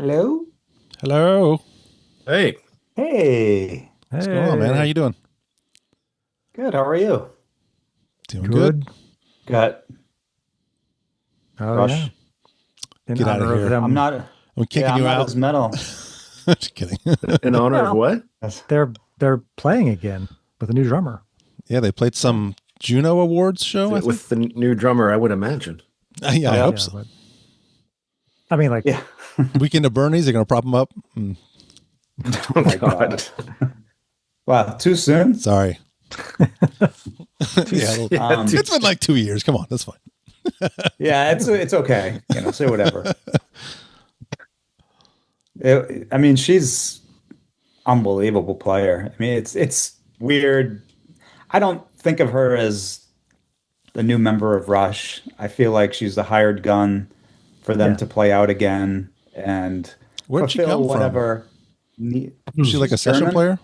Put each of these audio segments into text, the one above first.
Hello? Hello. Hey, Hey. What's going on, man? How you doing? Good. How are you? Doing good. Got Oh Rush. yeah. In Get out of honor of here. I'm them, not. I'm kicking Yeah, I'm you not out. as metal. Just kidding. in honor of Well, what? they're playing again with a new drummer. Yeah, they played some Juno Awards show, I think. With the new drummer, I would imagine. Yeah, I Yeah. hope so. But I mean, like, Yeah. Weekend of Bernie's, they're going to prop them up. Oh, my God. Wow. Too soon? Sorry. Yeah, dude. it's been like 2 years. Come on, that's fine. Yeah. It's okay. Say whatever. I mean, she's unbelievable player. I mean, it's weird. I don't think of her as the new member of Rush. I feel like she's the hired gun for them Yeah. to play out again and Where'd she fulfill come from? whatever need. Was she like a She's session German? player?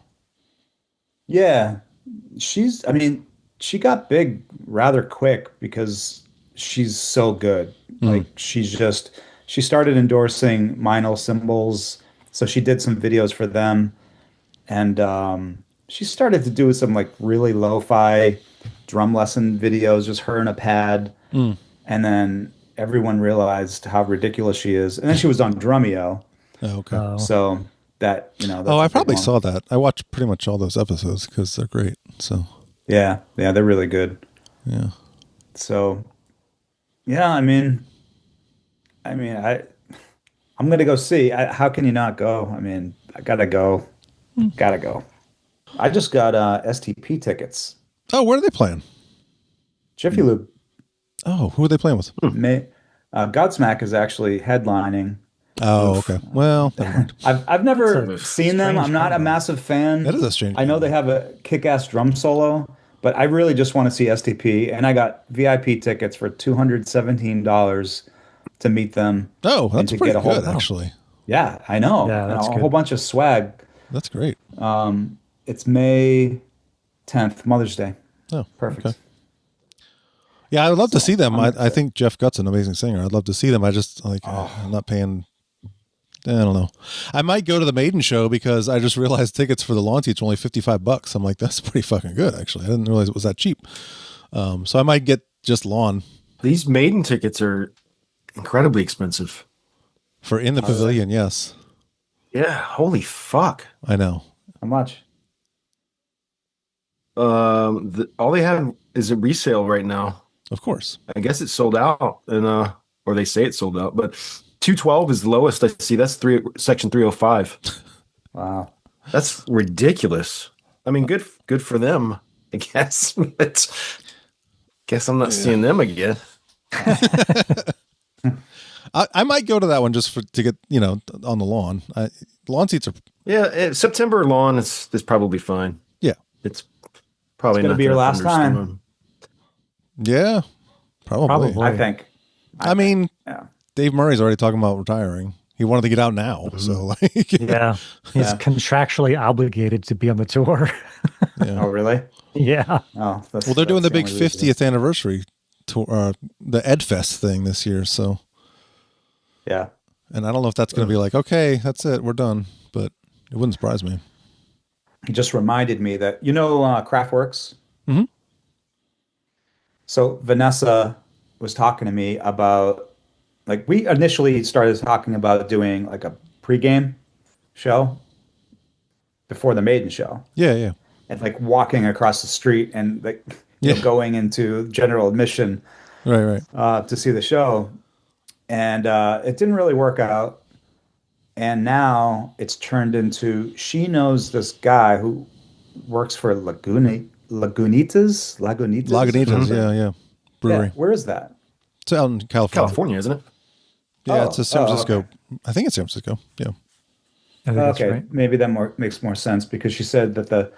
Yeah, I mean, she got big rather quick because she's so good. Like she started endorsing Minor Symbols, so she did some videos for them, and she started to do some like really lo-fi drum lesson videos, just her and a pad, and then everyone realized how ridiculous she is, and then she was on Drumeo, Oh, okay. so that's Oh, a I big probably one. saw that. I watched pretty much all those episodes because they're great. So, Yeah, they're really good. yeah. So, yeah, I'm gonna go see. How can you not go? I mean, I gotta go. Gotta go. I just got STP tickets. Oh, where are they playing? Jiffy Lube. Oh, who are they playing with? May Godsmack is actually headlining. Oh, okay. Well, never mind. I've never It's a seen them. strange I'm not a combo. massive fan. That is a strange I know combo. they have a kick-ass drum solo, but I really just want to see STP, and I got VIP tickets for $217 to meet them Oh, and that's to pretty get a whole. good, actually. Yeah, I know, Yeah, and a that's whole good. bunch of swag. That's great. It's May 10th, Mother's Day. Oh, Perfect. okay. Yeah, I would love to So, see them. I'm I excited. think Jeff Gutt's an amazing singer. I'd love to see them. I just I'm not paying. I don't know. I might go to the Maiden show because I just realized tickets for the launch seats are only $55. I'm like, that's pretty fucking good, actually. I didn't realize it was that cheap. So I might get just lawn These maiden tickets are incredibly expensive. for in the pavilion. Yes, Yeah, holy fuck. I know. How much? All they have is a resale right now. Of course. I guess it's sold out, and or they say it's sold out, but 212 is the lowest I see. That's section 305. Wow. That's ridiculous. I mean, good for them, I guess. But guess I'm not seeing them again. I might go to that one just to get on the lawn. Lawn seats are Yeah, September lawn is probably fine. yeah It's probably It's gonna not be your that last time. thunderstorm. yeah probably. Probably. I think. I mean, Yeah. Dave Murray's already talking about retiring. He wanted to get out now, so like Yeah, he's Yeah. contractually obligated to be on the tour. yeah. Oh, really? Yeah, Oh, that's, Well, they're doing that's the big only reason. 50th anniversary tour, the EdFest thing this year. So, Yeah. and I don't know if that's going to be like, okay, that's it, we're done. But it wouldn't surprise me. It just reminded me that Kraftwerks. Mhm. So Vanessa was talking to me about like we initially started talking about doing like a pregame show before the Maiden show Yeah, yeah, and like walking across the street and like Yeah. going into general admission right. to see the show. And it didn't really work out. And now it's turned into she knows this guy who works for Lagunitas. Lagunitas, yeah. Yeah. Brewery. Where is that? It's out in California. California, isn't it? Yeah, it's a San Francisco. Okay. I think it's San Francisco. Yeah. I think that's Okay, right. maybe that makes more sense because she said that the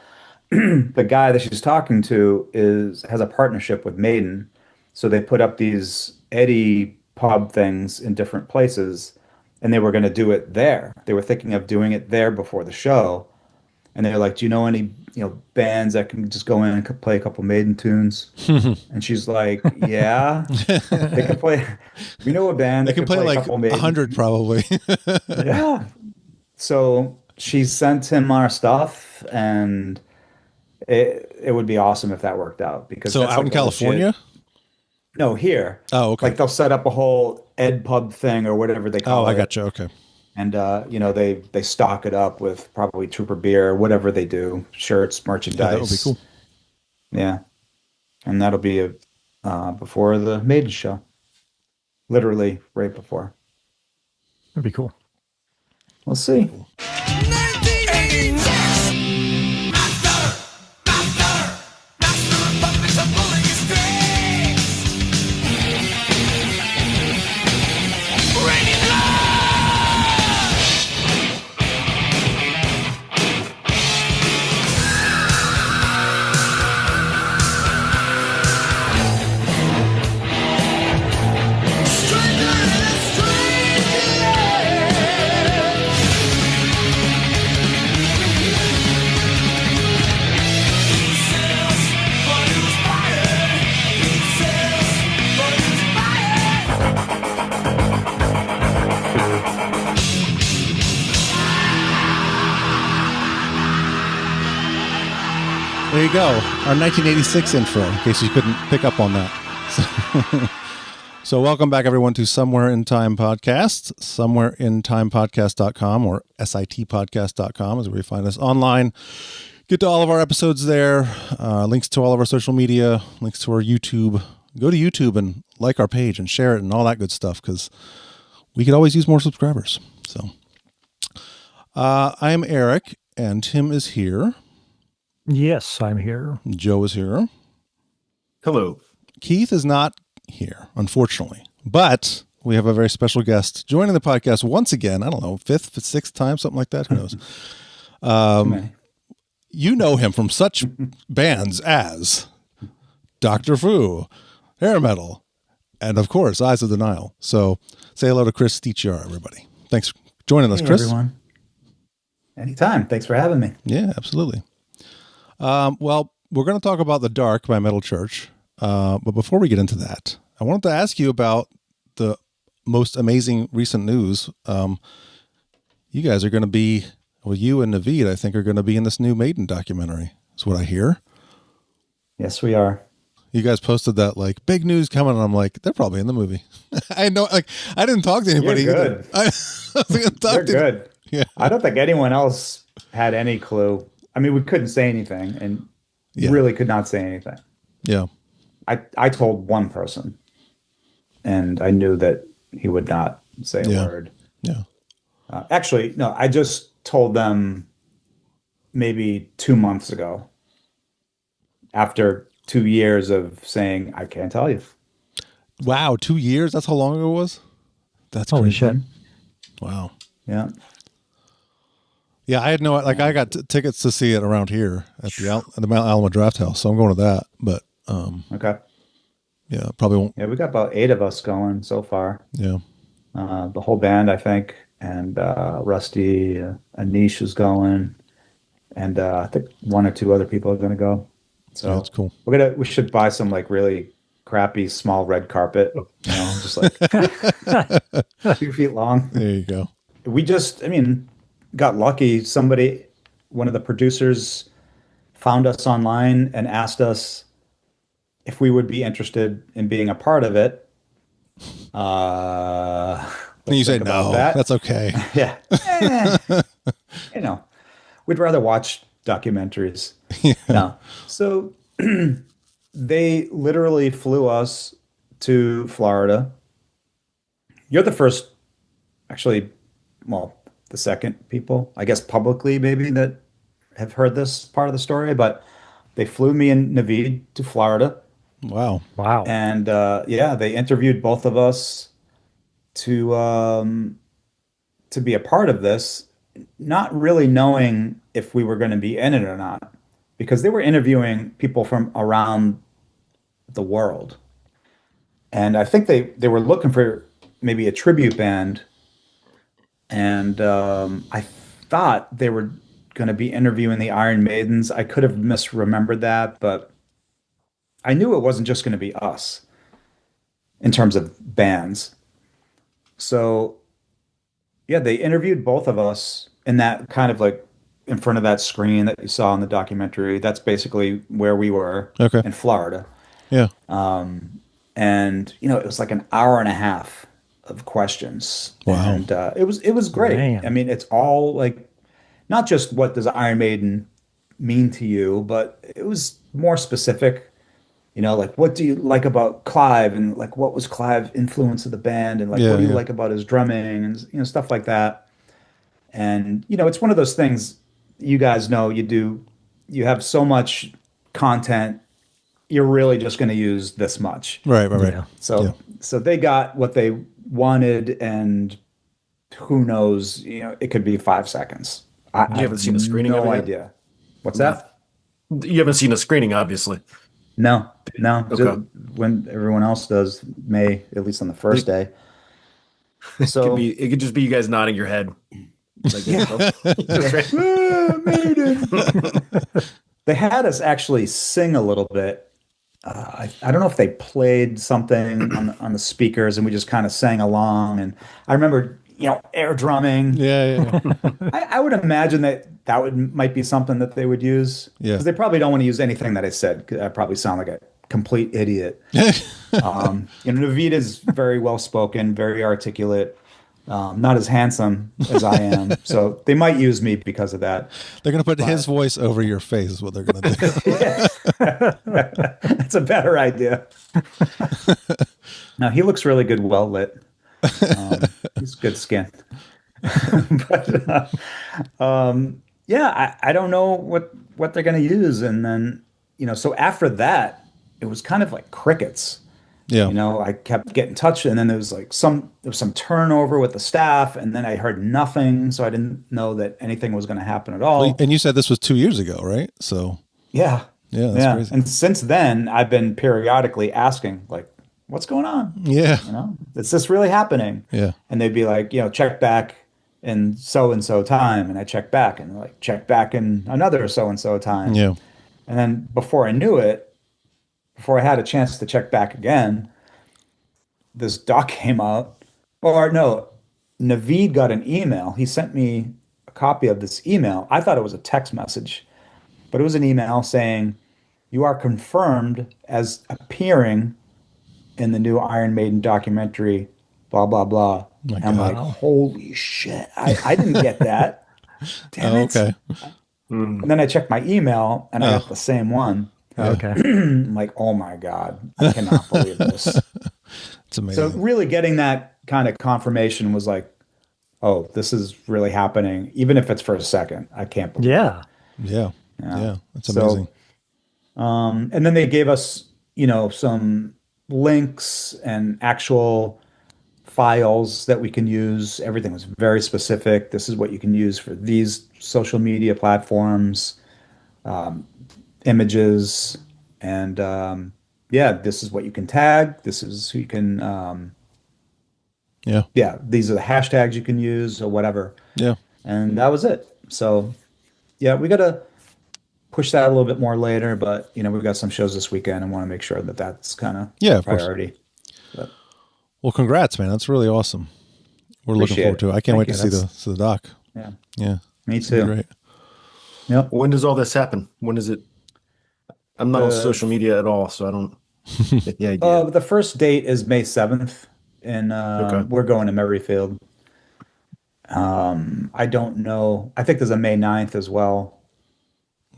the guy that she's talking to has a partnership with Maiden, so they put up these Eddie pub things in different places, and they were going to do it there. They were thinking of doing it there before the show, and they're like, "Do you know any, bands that can just go in and play a couple Maiden tunes?" And she's like, "Yeah, they can play. We know a band They that can can play play a like couple Maiden 100 tunes." probably. Yeah. So she sent him our stuff, and it would be awesome if that worked out because So that's out in like a legit. California? No, here. Oh, okay. Like they'll set up a whole Ed Pub thing or whatever they Oh, call I it. got you. Okay. And they stock it up with probably Trooper beer, whatever they do, shirts, Yeah, that would be merchandise. cool. Yeah. And that'll be before the Maiden show. Literally right before. That'd be cool. We'll see. There you go. Our 1986 intro, in case you couldn't pick up on that. So welcome back, everyone, to Somewhere in Time Podcast, somewhereintimepodcast.com or sitpodcast.com is where you find us online. Get to all of our episodes there, links to all of our social media, links to our YouTube. Go to YouTube and like our page and share it and all that good stuff because we could always use more subscribers. So I am Eric, and Tim is here. Yes, I'm here. Joe is here. Hello. Keith is not here, unfortunately, but we have a very special guest joining the podcast once again. I don't know, fifth, sixth time, something like that. Who knows? You know him from such bands as Dr. Fu, Hair Metal, and of course, Eyes of the Nile. So say hello to Chris DeChiara, everybody. Thanks for joining us, Hey, Chris. everyone. Anytime. Thanks for having me. Yeah, absolutely. Well, we're going to talk about The Dark by Metal Church. But before we get into that, I wanted to ask you about the most amazing recent news. You guys are going to be, well, you and Naveed, I think, are going to be in this new Maiden documentary, is what I hear. Yes, we are. You guys posted that, like, big news coming, and I'm like, they're probably in the movie. I know, like, I didn't talk to anybody You're either. good. I wasn't gonna talk You're to- good. Yeah. I don't think anyone else had any clue. I mean, we couldn't say anything and Yeah. really could not say anything. Yeah. I told one person, and I knew that he would not say a Yeah. word. Yeah. Actually, no, I just told them maybe 2 months ago after 2 years of saying, I can't tell you. Wow, 2 years? That's how long ago it was? That's Holy crazy. shit. Wow. Yeah. Yeah, I had no, like, I got tickets to see it around here at the Mount Alamo Draft House, so I'm going to that. But, Okay. yeah, probably won't. Yeah, we got about 8 of us going so far. Yeah. The whole band, I think, and Rusty, Anish is going, and I think 1 or 2 other people are going to go. So Yeah, that's cool. we should buy some like really crappy small red carpet, just like 2 feet long. There you go. We just, I mean, got lucky. One of the producers found us online and asked us if we would be interested in being a part of it. And you say think about no. that. That's okay. Yeah. We'd rather watch documentaries. No. So they literally flew us to Florida. You're the first, actually, well, the second people, I guess publicly maybe, that have heard this part of the story, but they flew me and Naveed to Florida. Wow. Wow. And they interviewed both of us to be a part of this, not really knowing if we were going to be in it or not, because they were interviewing people from around the world. And I think they were looking for maybe a tribute band. And I thought they were going to be interviewing the Iron Maidens. I could have misremembered that, but I knew it wasn't just going to be us in terms of bands. So yeah, they interviewed both of us in that kind of like in front of that screen that you saw in the documentary. That's basically where we were Okay. in Florida. Yeah. And it was like an hour and a half of questions. Wow. And it was great. Man. I mean, it's all like not just what does Iron Maiden mean to you, but it was more specific. Like what do you like about Clive, and like what was Clive influence of the band, and like Yeah. what do you Yeah. like about his drumming, and stuff like that. And it's one of those things, you guys know, you have so much content, you're really just going to use this much. Right. Right. Right. Yeah. Yeah. So they got what they wanted, and who knows, it could be 5 seconds. I You haven't seen a screening of no it yet? idea. What's that? You haven't seen a screening, obviously. No, no. Okay. When everyone else does, May, at least on the first day. So It could just be you guys nodding your head. Like, they had us actually sing a little bit. I don't know if they played something on the speakers, and we just kind of sang along. And I remember, air drumming. Yeah. Yeah. I would imagine that might be something that they would use. Yeah. Because they probably don't want to use anything that I said. 'Cause I probably sound like a complete idiot. Naveed is very well spoken, very articulate. Not as handsome as I am, so they might use me because of that. They're going to put his voice over your face is what they're going to do. That's a better idea. Now he looks really good, well lit. He's good skin. But yeah, I don't know what they're going to use, and then so after that, it was kind of like crickets. Yeah. I kept getting in touch, and then there was some turnover with the staff, and then I heard nothing, so I didn't know that anything was going to happen at all. Well, and you said this was 2 years ago, right? So Yeah, that's crazy. And since then, I've been periodically asking, like, what's going on? Yeah. Is this really happening? Yeah. And they'd be like, check back in so and so time, and I check back, and they're like, check back in another so and so time. Yeah. And then before I knew it, before I had a chance to check back again, this doc came out. Or no, Naveed got an email. He sent me a copy of this email. I thought it was a text message, but it was an email saying, you are confirmed as appearing in the new Iron Maiden documentary, blah, blah, blah. My And I'm God. like, holy shit. I didn't get that. Damn it. Okay. And then I checked my email, and I got the same one. Okay. I'm like, oh my God, I cannot believe this. It's amazing. So really getting that kind of confirmation was like, oh, this is really happening, even if it's for a second. I can't believe Yeah. Yeah. That's So, amazing. and then they gave us, some links and actual files that we can use. Everything was very specific. This is what you can use for these social media platforms, images, and this is what you can tag. This is who you can, these are the hashtags you can use or whatever. Yeah. And that was it. So, yeah, we got to push that a little bit more later, but we've got some shows this weekend and want to make sure that that's kind of Yeah, of course. priority. But Well, congrats, man. That's really awesome. We're looking Appreciate forward to it. I can't Thank wait to you. see the doc. yeah, Yeah. me It'll be too. Great. Yep. when does all this happen? When is it? I'm not on social media at all, so I don't get the idea. The first date is May 7th, and Okay. we're going to Merrifield. I don't know. I think there's a May 9th as well.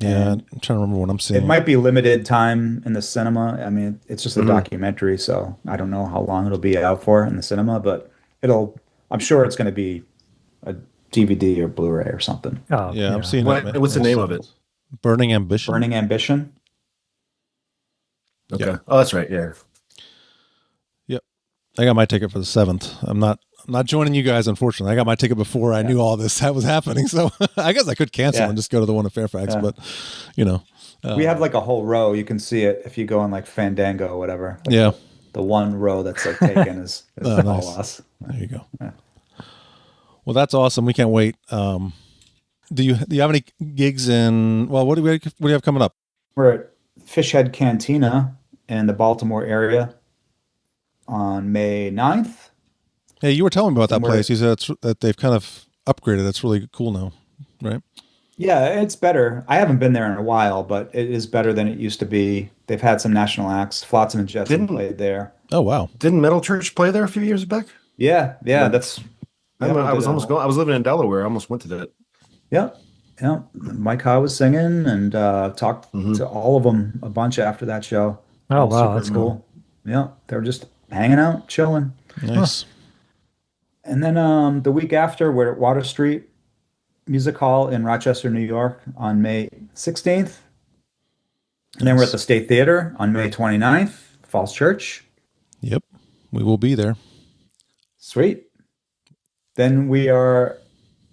Yeah. I'm trying to remember what I'm seeing. It might be limited time in the cinema. I mean, it's just a documentary, so I don't know how long it'll be out for in the cinema, but I'm sure it's going to be a DVD or Blu-ray or something. Oh, Yeah, I'm seeing What- that. man. what's the name of it? Burning Ambition. Burning Ambition. Okay. Yeah. Oh, that's right. Yeah. Yep. I got my ticket for the 7th. I'm not joining you guys, unfortunately. I got my ticket before I knew all this that was happening. So I guess I could cancel and just go to the one in Fairfax, Yeah. but We have like a whole row. You can see it if you go on like Fandango or whatever. Like yeah, The one row that's like taken is all nice. us. there you go. Well, that's awesome. We can't wait. Do you have any gigs in? Well, what do you have coming up? We're at Fishhead Cantina in the Baltimore area on May 9th. Hey, you were telling me about that And place. You said that they've kind of upgraded. That's really cool now, right? Yeah, it's better. I haven't been there in a while, but it is better than it used to be. They've had some national acts. Flotsam and Jetsam Didn't played there. Oh wow. didn't Metal Church play there a few years back? Yeah, yeah, that's yeah, we I did was a almost going. I was living in Delaware. I almost went to that. Yeah, yeah. Mike High was singing and talked to all of them a bunch after that show. Oh, All wow, super that's cool. Yeah, they were just hanging out, chilling. Nice. And then the week after, we're at Water Street Music Hall in Rochester, New York on May 16th. And then we're at the State Theater on May 29th, Falls Church. Yep. We will be there. Sweet. Then we are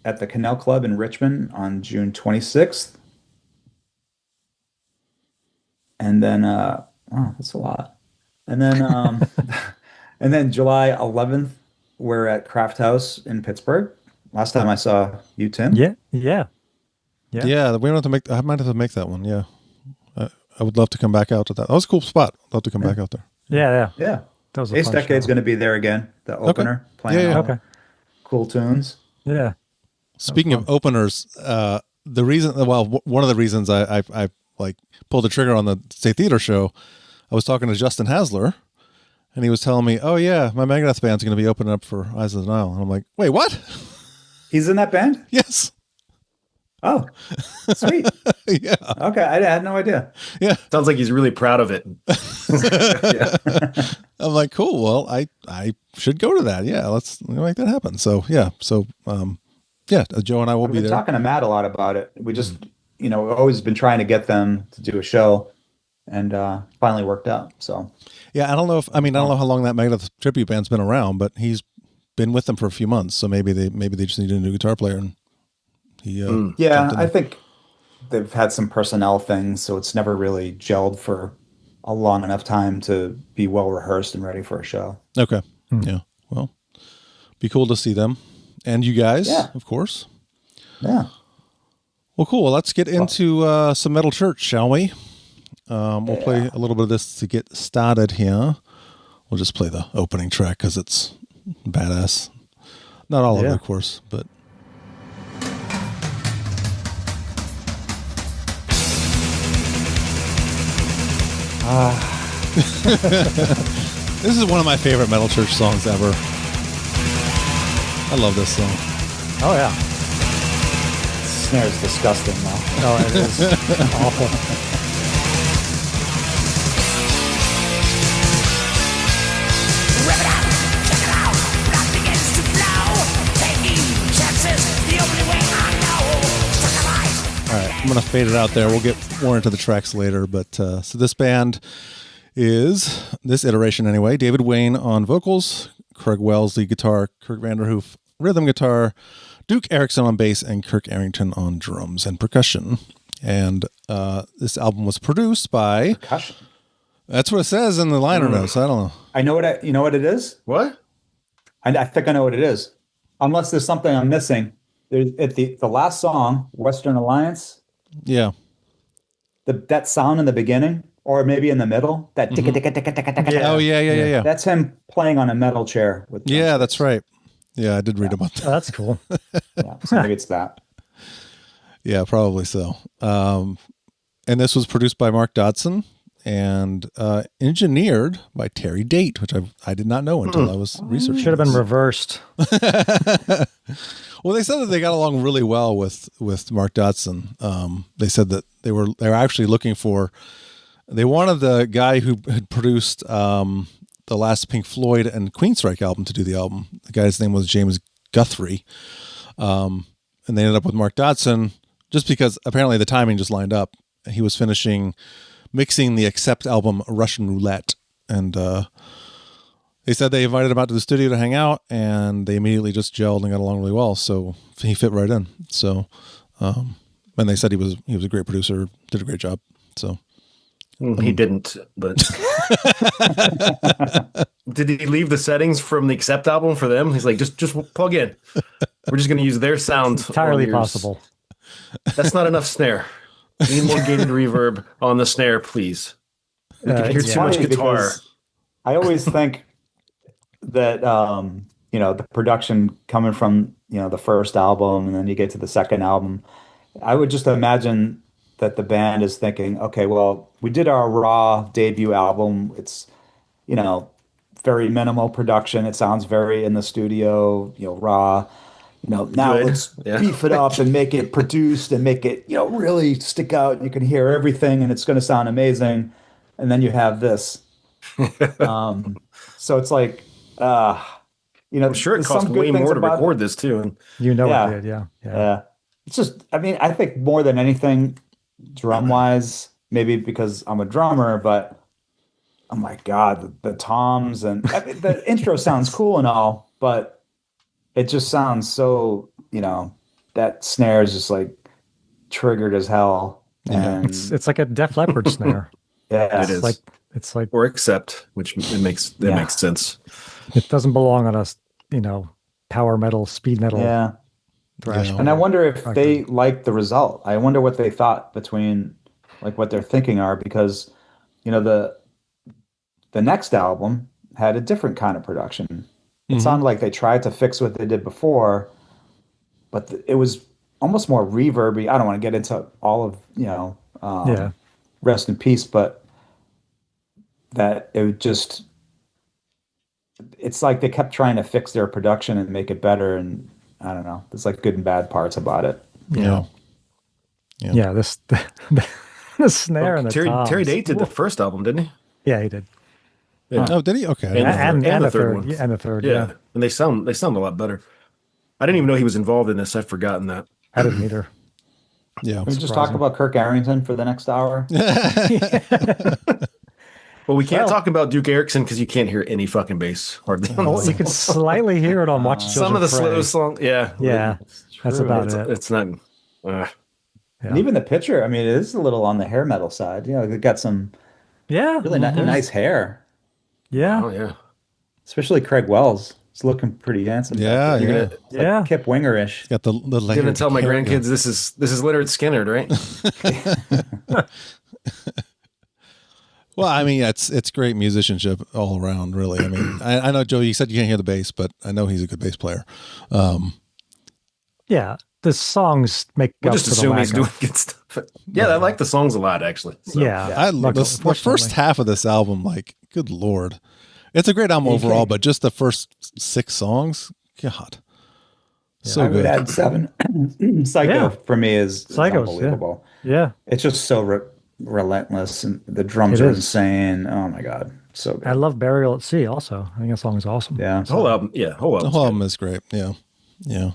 at the Canal Club in Richmond on June 26th. And then, wow, that's a lot. And then, and then July 11th, we're at Craft House in Pittsburgh. Last time I saw you, Tim. Yeah. Yeah. Yeah. Yeah, we don't have to make. I might have to make that one. Yeah, I would love to come back out to that. That was a cool spot. I'd love to come back out there. Yeah. Yeah. Yeah. That was a Ace fun Decade's show. going to be there again, the opener, playing Yeah, yeah. all Okay. cool tunes. Yeah. Speaking of openers, the reason, well, one of the reasons I like pulled the trigger on the State Theater show, I was talking to Justin Hasler, and he was telling me, "Oh yeah, my Megadeth band's going to be opening up for Eyes of the Nile," and I'm like, "Wait, what?" He's in that band? Yes. Oh, sweet. Yeah. Okay, I had no idea. Yeah. Sounds like he's really proud of it. Yeah. I'm like, cool. Well, I should go to that. Yeah, let's make that happen. So yeah. So yeah, Joe and I will We've be been there. talking to Matt a lot about it. We just, we've always been trying to get them to do a show, and finally worked out. So Yeah, I don't know how long that Megadeth tribute band's been around, but he's been with them for a few months. So maybe they just need a new guitar player, and he yeah, jumped in I there. think they've had some personnel things, so it's never really gelled for a long enough time to be well rehearsed and ready for a show. Okay. Yeah. Well, be cool to see them and you guys, Yeah. of course. Yeah. Well, cool. Well, let's get into some Metal Church, shall we? We'll play a little bit of this to get started here. We'll just play the opening track because it's badass. Not all of it, Yeah. of course, but. This is one of my favorite Metal Church songs ever. I love this song. Oh, yeah. Snare's disgusting though. Oh, it is awful. Rip it out, check it out, blood begins to flow. Taking chances, the only way I know. Sacrifice. All right, I'm going to fade it out there. We'll get more into the tracks later. But so this band is, this iteration anyway, David Wayne on vocals, Craig Wells lead guitar, Kirk Vanderhoof rhythm guitar, Duke Erickson on bass, and Kirk Arrington on drums and percussion. And this album was produced by, Percussion. that's what it says in the liner notes. I don't know. I know you know what it is? What? I think I know what it is. Unless there's something I'm missing. There's at the last song, Western Alliance, Yeah. that sound in the beginning, or maybe in the middle, that ticka ticka ticka ticka ticka. Yeah. Oh, yeah. That's him playing on a metal chair with Yeah, that's right. Yeah, I did read about that. Oh, that's cool. Yeah, so maybe it's that. Yeah, probably so. And this was produced by Mark Dodson and engineered by Terry Date, which I did not know until I was researching. Should have been this. reversed. Well, they said that they got along really well with Mark Dodson. They said that they were actually looking for. They wanted the guy who had produced the last Pink Floyd and Queensryche album to do the album. The guy's name was James Guthrie, and they ended up with Mark Dodson just because apparently the timing just lined up. He was finishing mixing the Accept album Russian Roulette, and they said they invited him out to the studio to hang out, and they immediately just gelled and got along really well. So he fit right in. So, and they said he was a great producer, did a great job. So. He didn't, but did he leave the settings from the Accept album for them? He's like, just plug in. We're just going to use their sound. Entirely on yours. possible. That's not enough snare. We need more gated reverb on the snare, please. We can hear It's too much funny guitar. because I always think that the production coming from, the first album and then you get to the second album, I would just imagine that the band is thinking, okay, well, we did our Raw debut album. It's, you know, very minimal production. It sounds very in the studio, raw. Now Good. let's Yeah. beef it up and make it produced and make it, really stick out. You can hear everything and it's going to sound amazing. And then you have this. Um, so it's like, uh, I'm sure it there's cost some good way things more to about record this too. And It yeah, did. Yeah. Yeah. yeah. It's just, I mean, I think more than anything, drum wise, maybe because I'm a drummer, but oh my God, the toms and I mean, the intro sounds cool and all, but it just sounds so, that snare is just like triggered as hell. Yeah. And It's like a Def Leppard snare. yeah, it is. It's like or accept, which it makes Yeah. makes sense. it doesn't belong on a power metal, speed metal, yeah. thrash Yeah. And I metal wonder if record. they like the result. I wonder what they thought between like what they're thinking are because, the next album had a different kind of production. It Mhm. sounded like they tried to fix what they did before, but it was almost more reverby. I don't want to get into all of, Yeah. rest in peace, but that it would just, it's like they kept trying to fix their production and make it better. And I don't know, there's like good and bad parts about it. Yeah. Yeah. This the snare and the Terry toms. Date did the Woof. first album, didn't he? Yeah, he did. Yeah. Oh, did he? Okay. I And didn't the know third- that. And the the third one. yeah, and the third. Yeah. Yeah. And they sound a lot better. I didn't even know he was involved in this. I've forgotten that. I didn't either. Yeah. Can we just talk about Kirk Arrington for the next hour? Well, we can't Well- talk about Duke Erickson because you can't hear any fucking bass hardly. on Oh, the you can slightly hear it on Watch some of the Children slow Pray. songs. Yeah. Yeah, that's true. about It's, it. it's not. Yeah. And even the picture, I mean, it is a little on the hair metal side. They got some Yeah, really nice hair, yeah, Oh yeah. especially Craig Wells. He's looking pretty handsome. back Yeah, there. You're yeah. gonna, It's like Yeah. Kip Winger-ish. Got the you're layered gonna tell my hair grandkids going. this is Leonard Skinner, right? Well, I mean, it's great musicianship all around, really. I mean, I know, Joe, you said you can't hear the bass, but I know he's a good bass player. yeah. The songs make We'll up just for the assume lack he's doing of- yeah, I like the songs a lot actually. So. Yeah, I love the first fortunately. half of this album. Like, good Lord. It's a great album overall, but just the first 6 songs, God. So I would good. add 7. Psycho Yeah. for me is Psychos, yeah. unbelievable. Yeah, It's just so relentless, and the drums It are is. insane. Oh my God, so good. I love Burial at Sea. Also, I think that song is awesome. Yeah, The whole album, yeah, whole The album. whole album is great. Yeah. Yeah.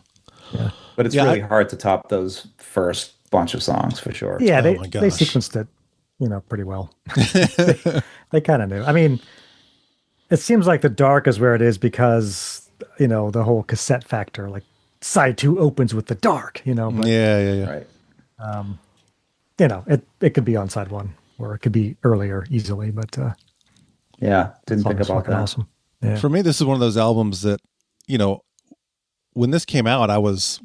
Yeah, but it's Yeah, really hard to top those first bunch of songs for sure. yeah. Oh my They gosh. sequenced it, pretty well. They kind of knew. I mean, it seems like the dark is where it is because the whole cassette factor, like side 2 opens with the dark. But Yeah. Right. it could be on side 1 or it could be earlier easily. But Yeah, didn't song think is about fucking that. awesome. Yeah, For me, this is one of those albums that, when this came out, I was,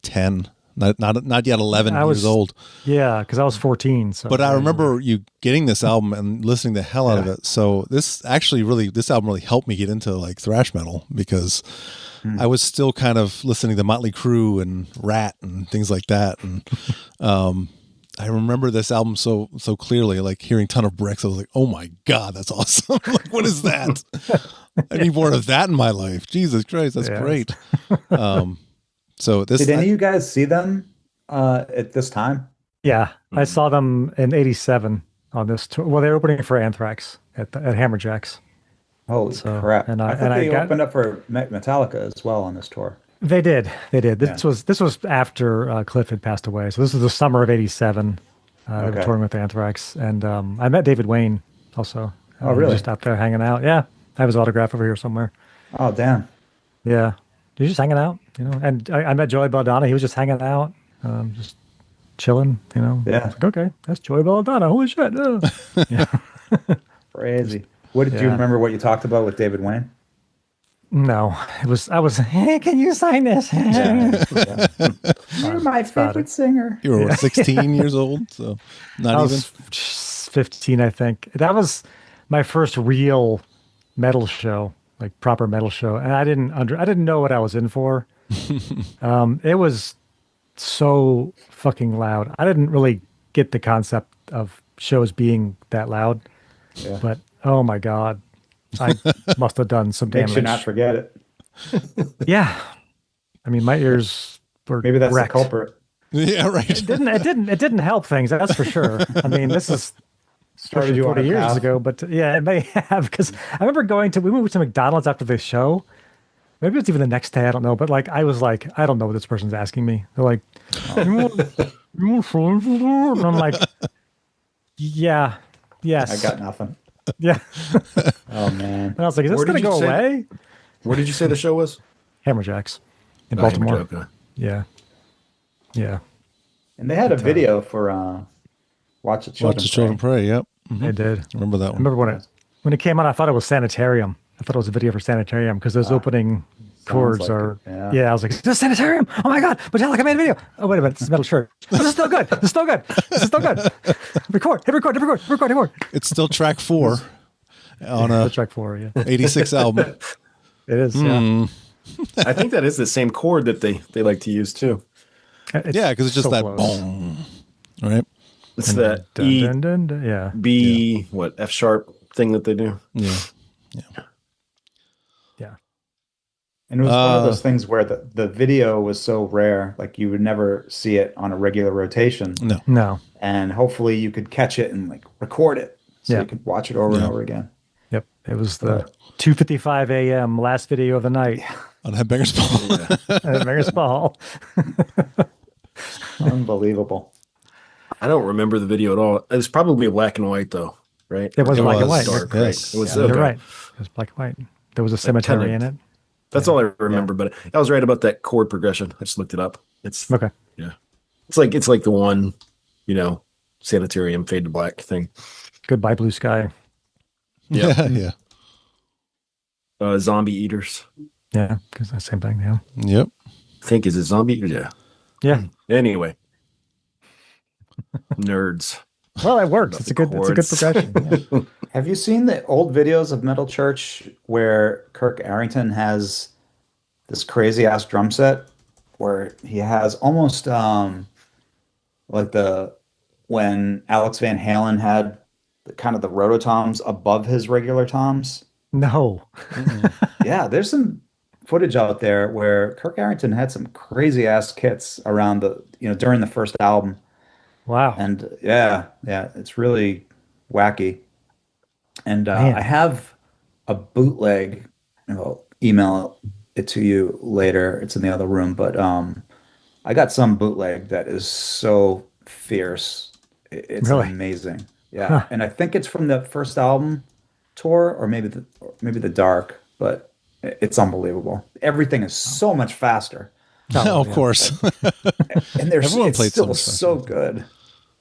10? Not yet 11 I years was- old. yeah, because I was 14. So, But I remember you getting this album and listening the hell out of it. So this album really helped me get into like thrash metal because I was still kind of listening to Motley Crue and Rat and things like that. And I remember this album so clearly, like hearing Ton of Bricks. I was like, oh my God, that's awesome. Like, what is that? I need more of that in my life. Jesus Christ, that's Yeah. great. So this, Did any of you guys see them at this time? yeah, I saw them in '87 on this tour. Well, they're opening for Anthrax at Hammerjacks. Holy So, crap! and I I- thought and I they got- opened up for Metallica as well on this tour. They did. This was after Cliff had passed away. So this was the summer of '87. They were Okay. touring with Anthrax, and I met David Wayne also. Oh, really? Just out there hanging out. Yeah, I have his autograph over here somewhere. Oh damn! Yeah, he's just hanging out, And I met Joey Belladonna. He was just hanging out, just chilling, Yeah. It's like, okay, that's Joey Belladonna. Holy shit! Yeah. Crazy. What did you Yeah. remember? What you talked about with David Wayne? No, it was. I was. Hey, can you sign this? Yeah. You're my about favorite it. singer. You were what, 16 years old, so not I even. was 15, I think. That was my first real metal show, like proper metal show, and I didn't know what I was in for. It was so fucking loud. I didn't really get the concept of shows being that loud, Yeah. but oh my god, I must have done some Makes you not damage. forget it. Yeah, I mean my ears were Maybe that's the wrecked. culprit. Yeah, right. It didn't help things. That's for sure. I mean, this is Started pushing you on 40 a years path. ago, but yeah, it may have because I remember we went to McDonald's after the show. Maybe it's even the next day. I don't know. But like, I was like, I don't know what this person's asking me. They're like, you want fries with that? And I'm like, yeah, yes, I got nothing. yeah. Oh man. And I was like, is this Where did going to you go say- away? Where did you say the show was? Hammerjacks in Oh, Baltimore. okay. Yeah, yeah, And they had a video for Watch the Children. Watch the children pray. Yep. they did. Remember that I one. remember when it came out, I thought it was Sanitarium. I thought it was a video for Sanitarium because those opening chords like are it, yeah. I was like, is this Sanitarium? Oh my god, Metallica made a video. Oh wait a minute, this is Metal Church. This is still good. This is still good. This is still good. Record, hit record, hit record, hit record, hit record. It's still track 4 on a Track 4, yeah. 86 album. It is, yeah. I think that is the same chord that they like to use too. It's Yeah, because it's just so that close. boom, right? It's that Dun, E dun, dun, dun, yeah. B what F sharp thing that they do. Yeah. Yeah. And it was one of those things where the video was so rare, like you would never see it on a regular rotation. No. No. And hopefully you could catch it and like record it so Yeah. you could watch it over and Yeah. over again. Yep. It was the 2:55 a.m. last video of the night. On Headbangers Ball. At Maris Ball. Unbelievable. I don't remember the video at all. It was probably black and white though, right? It was It black and was white. dark, yes. right? It was You're okay. right. It was black and white. There was a cemetery in it. That's all I remember, but I was right about that chord progression. I just looked it up. It's Okay. yeah. It's like the one, Sanitarium fade to black thing. Goodbye, blue sky. Yeah. Yeah. Zombie eaters. Yeah, because that's the same thing. Yeah. Yep. I think is it zombie eaters? Yeah. Yeah. Anyway. Nerds. Well, it works. It's a good chords. progression. Yeah. Have you seen the old videos of Metal Church where Kirk Arrington has this crazy ass drum set where he has almost like when Alex Van Halen had kind of the rototoms above his regular toms? No. Yeah, there's some footage out there where Kirk Arrington had some crazy ass kits around during the first album. Wow. And yeah, it's really wacky. And Man. I have a bootleg. I'll email it to you later. It's in the other room, but I got some bootleg that is so fierce. It's Really? amazing. Yeah, Huh. and I think it's from the first album tour, or maybe the Dark, but it's unbelievable. Everything is so much faster, No, of course. and Everyone it's played so still much so good.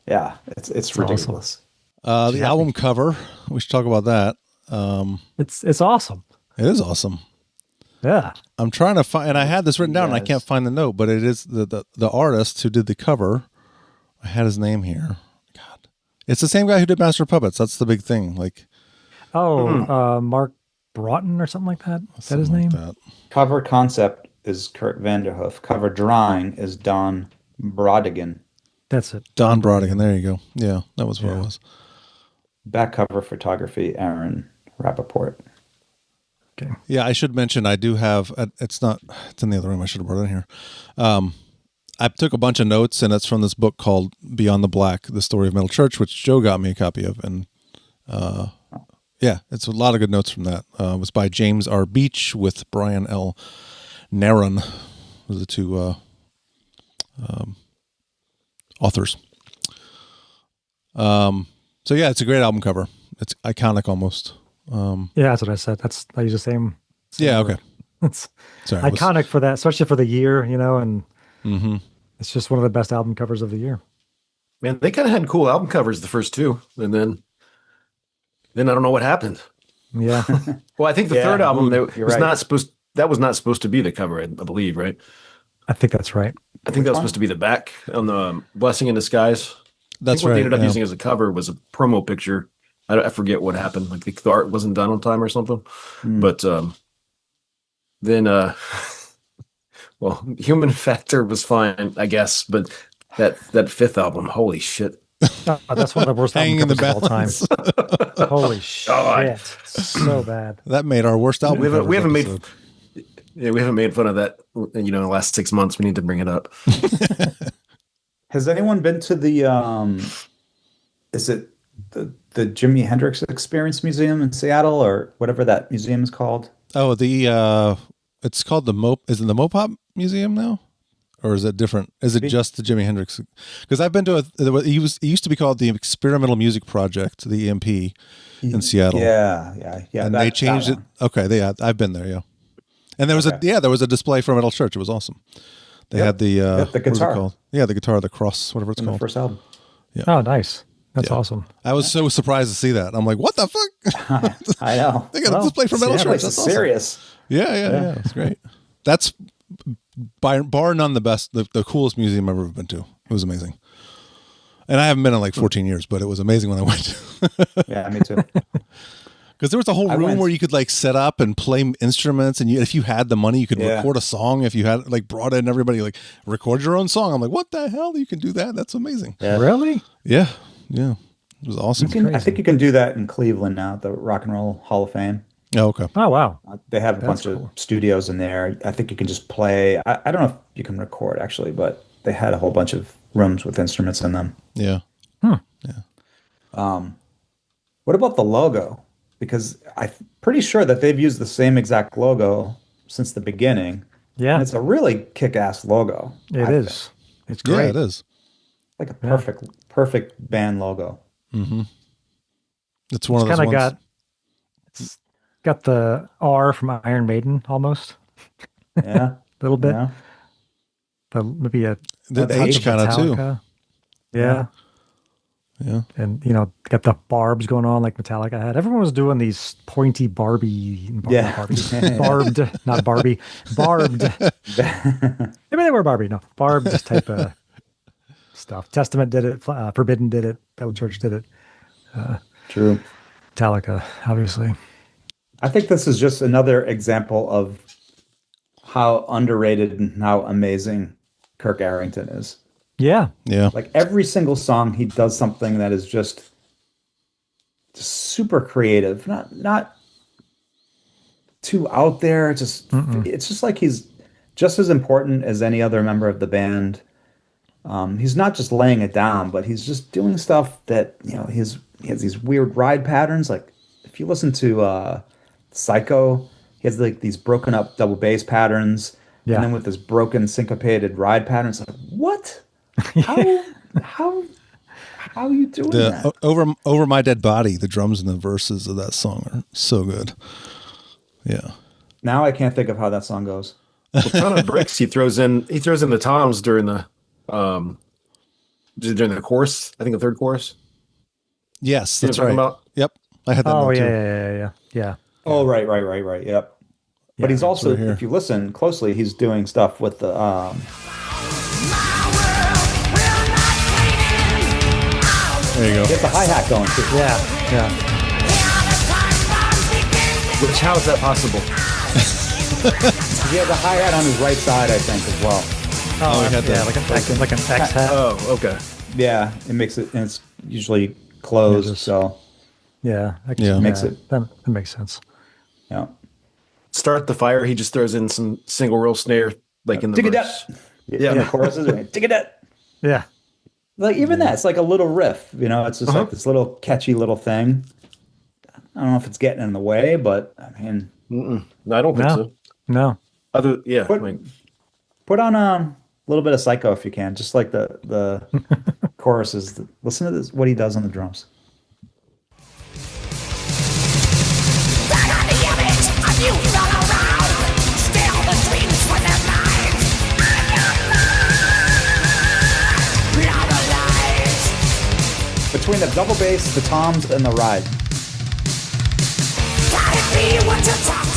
Yeah, it's awesome. ridiculous. The album cover. We should talk about that. It's awesome. It is awesome. Yeah. I'm trying to find, and I had this written down, and I Yes. can't find the note, but it is the artist who did the cover. I had his name here. God, it's the same guy who did Master of Puppets. That's the big thing. Like Oh, Mark Broughton or something like that. Is that his something name? like that. Cover concept is Kurt Vanderhoof. Cover drawing is Don Brodigan. That's it. Don Brodigan. There you go. Yeah, that was what it was. Back cover photography, Aaron Rappaport. Okay. Yeah, I should mention I do have. It's in the other room. I should have brought it in here. I took a bunch of notes, and it's from this book called Beyond the Black: The Story of Metal Church, which Joe got me a copy of, and yeah, it's a lot of good notes from that. It was by James R. Beach with Brian L. Naron, was the two authors. So yeah, it's a great album cover. It's iconic almost. Yeah, that's what I said. I use the same Yeah. word. Okay. It's Sorry. I was- iconic for that, especially for the year, and Mhm. it's just one of the best album covers of the year. Man, they kind of had cool album covers the first two, and then I don't know what happened. Yeah. Well, I think the Yeah, third album you're was right. not supposed was not supposed to be the cover, I believe, right? I think that's right. I think that was supposed to be the back on the Blessing in Disguise. That's what right. they ended up yeah. using as a cover was a promo picture. I forget what happened. Like the art wasn't done on time or something. But then, well, Human Factor was fine, I guess. But that fifth album, holy shit! Oh, that's one of the worst Hanging album in the covers of all time. balance. Holy shit! So bad. That made our worst album. We haven't made. episode. Yeah, we haven't made fun of that. In the last 6 months, we need to bring it up. Has anyone been to the is it the Jimi Hendrix Experience Museum in Seattle or whatever that museum is called? Oh, it's called is it the Mopop Museum now? Or is it different? Is it just the Jimi Hendrix? Because I've been to it used to be called the Experimental Music Project, the EMP in Seattle. Yeah. And they changed it. Okay, I've been there, yeah. And there was there was a display from Metal Church. It was awesome. They had the the what is it guitar. called? Yeah, the guitar, the cross, whatever it's In the called. first album. Oh, nice. That's awesome. I was so surprised to see that. I'm like, what the fuck? I know. They got a display from Metal Seattle Church. is That's awesome. serious. Yeah. It's great. That's bar none the best, the coolest museum I've ever been to. It was amazing. And I haven't been in like 14 years, but it was amazing when I went. Yeah, me too. Because there was a whole room where you could like set up and play instruments, and if you had the money, you could record a song. If you had like brought in everybody, like record your own song. I'm like, what the hell? You can do that? That's amazing. Yeah. Really? Yeah. It was awesome. I think you can do that in Cleveland now, at the Rock and Roll Hall of Fame. Oh, okay. Oh, wow. They have a bunch of studios in there. I think you can just play. I don't know if you can record actually, but they had a whole bunch of rooms with instruments in them. Yeah. What about the logo? Because I'm pretty sure that they've used the same exact logo since the beginning. Yeah. And it's a really kick-ass logo. It is. It's great. Yeah, it is. Like a perfect band logo. Mm-hmm. It's one of those Kind of ones. it's got the R from Iron Maiden almost. Yeah. A little bit. Yeah. But maybe a The the H H kind of too. Metallica. Yeah. Yeah. And, got the barbs going on like Metallica had. Everyone was doing these pointy barbed, not Barbie, barbed. Maybe they were Barbie. No, barbed type of stuff. Testament did it. Forbidden did it. Metal Church did it. True. Metallica, obviously. I think this is just another example of how underrated and how amazing Kirk Arrington is. Yeah. Yeah. Like every single song, he does something that is just super creative, not too out there. It's just like he's just as important as any other member of the band. He's not just laying it down, but he's just doing stuff that he has these weird ride patterns. Like if you listen to Psycho, he has like these broken up double bass patterns, and then with this broken syncopated ride patterns. Like what? How are you doing that? Over My Dead Body, the drums and the verses of that song are so good. Yeah. Now I can't think of how that song goes. A ton of bricks he throws in the toms during the chorus. I think the third chorus. Yes, You know that's what I'm right. talking about? Yep. I had that Oh, note too. yeah. Oh, right. Yep. But he's also, right here. if you listen closely, he's doing stuff with the There you go. he has the hi-hat going too. Yeah. How is that possible? He has a hi-hat on his right side, I think, as well. Oh, he had that. Like an X hat. Oh, okay. Yeah, it makes it, and it's usually closed, Yeah, just- so Yeah. Makes it- That makes sense. yeah. Start the fire. He just throws in some single roll snare, like in the Dig it up. verse. Yeah, the choruses are dig it up. Yeah. Like even that, it's like a little riff, it's just like this little catchy little thing. I don't know if it's getting in the way, but I mean, No, I don't think No. so. No. put on a little bit of Psycho if you can, just like the choruses. Listen to this, what he does on the drums. Between the double bass, the toms, and the ride.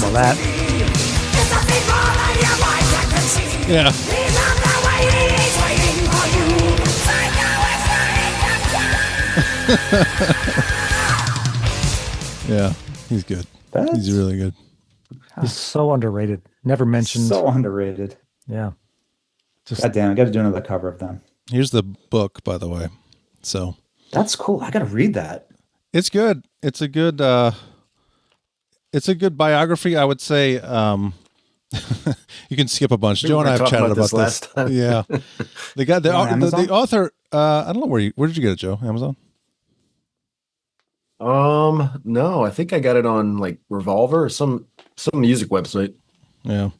Well, that your voice I can see. Yeah. He's on the way, he's waiting for you. I know it's not. Yeah. He's good. He's really good. He's so underrated. Never mentioned. So underrated. Yeah. Just God damn, I got to do another cover of them. Here's the book, by the way. So That's cool. I got to read that. it's good. It's a good biography, I would say. You can skip a bunch. Joe and I have talked chatted about about this last time. Yeah. The guy, On Amazon? the author, I don't know where did you get it, Joe? Amazon? No, I think I got it on like Revolver or some music website. Yeah.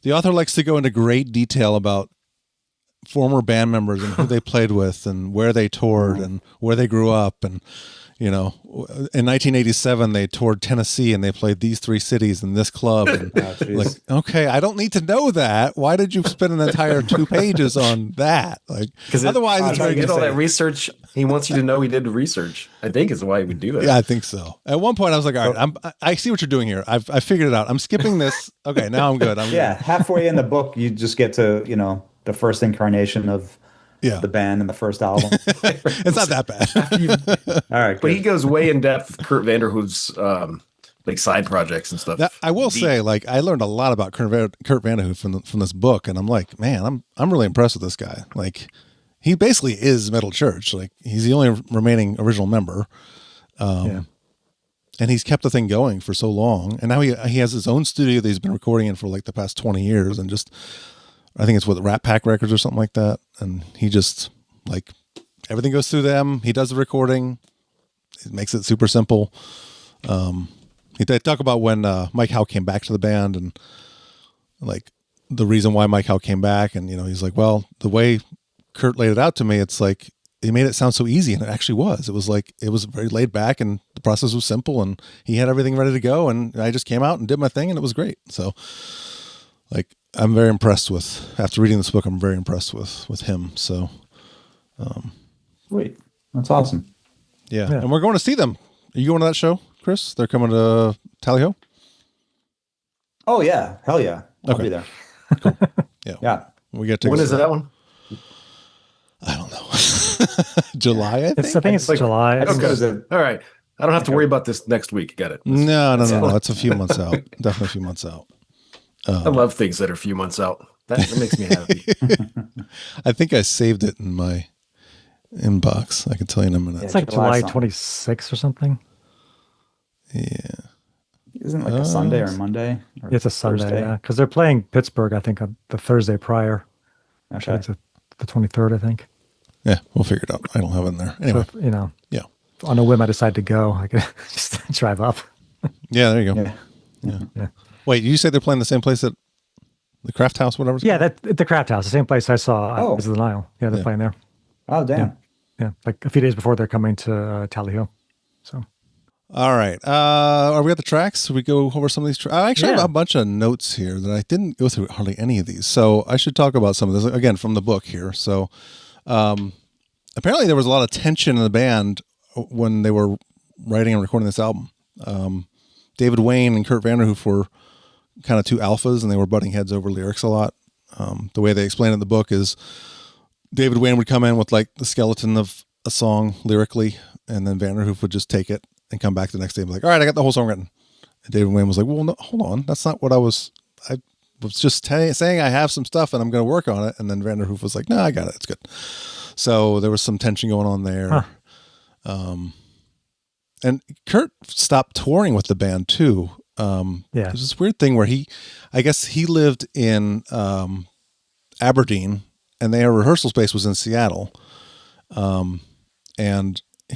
The author likes to go into great detail about former band members and who they played with and where they toured and where they grew up. And, you know, in 1987, they toured Tennessee and they played these 3 cities and this club. And like, okay, I don't need to know that. Why did you spend an entire 2 pages on that? Like, because otherwise it's very get all that research. He wants you to know he did research. I think is why he would do that. Yeah, I think so. At one point, I was like, all right, I see what you're doing here. I figured it out. I'm skipping this. Okay, now I'm good. Yeah, halfway in the book, you just get to, you know, the first incarnation of the band and the first album. It's not that bad. All right, but he goes way in depth with Kurt Vanderhoof's like side projects and stuff. I will say, like, I learned a lot about Kurt Vanderhoof from this book, and I'm like, man, I'm really impressed with this guy. Like, he basically is Metal Church. Like, he's the only remaining original member. And he's kept the thing going for so long. And now he has his own studio that he's been recording in for like the past 20 years. And just, I think it's with Rat Pack Records or something like that. And he just, like, everything goes through them. He does the recording. It makes it super simple. They talk about when Mike Howe came back to the band and like the reason why Mike Howe came back. And, you know, he's like, well, the way Kurt laid it out to me, it's like, he made it sound so easy, and it actually was. It was like, it was very laid back, and the process was simple, and he had everything ready to go, and I just came out and did my thing, and it was great. So, like, I'm very impressed with, after reading this book, I'm very impressed with him. So, Sweet. That's awesome. Yeah. And we're going to see them. Are you going to that show, Chris? They're coming to Tally Ho? Oh, yeah. Hell yeah. I'll be there. Cool. Yeah. We get tickets. When is that one? I don't know. July, I think. I think it's like July. Okay. All right. I don't have to worry about this next week. Got it. No. It's a few months out. Definitely a few months out. I love things that are a few months out. That makes me happy. I think I saved it in my inbox. I can tell you in a minute. It's like July 26th or something. Yeah. Isn't it like a Sunday or Monday? Or it's a Sunday, yeah. Because they're playing Pittsburgh, I think, on the Thursday prior. Okay. It's the 23rd, I think. Yeah, we'll figure it out. I don't have it in there. Anyway. So if, you know. Yeah. On a whim, I decide to go. I could just drive up. Yeah, there you go. Yeah. Wait, you say they're playing the same place at the Craft House, whatever? Yeah, the Craft House, the same place I saw Visit the Nile. Yeah, they're playing there. Oh, damn. Yeah, like a few days before they're coming to Tally Ho. So. All right. Are we at the tracks? Should we go over some of these? I actually have a bunch of notes here that I didn't go through hardly any of these. So I should talk about some of this, again, from the book here. So apparently there was a lot of tension in the band when they were writing and recording this album. David Wayne and Kurt Vanderhoof were kind of 2 alphas, and they were butting heads over lyrics a lot. The way they explain it in the book is David Wayne would come in with like the skeleton of a song lyrically, and then Vanderhoof would just take it and come back the next day and be like, all right, I got the whole song written. And David Wayne was like, well, no, hold on. That's not what I was just saying I have some stuff and I'm going to work on it. And then Vanderhoof was like, no, I got it. It's good. So there was some tension going on there. Huh. And Kurt stopped touring with the band too. There's this weird thing where I guess he lived in Aberdeen and their rehearsal space was in Seattle. And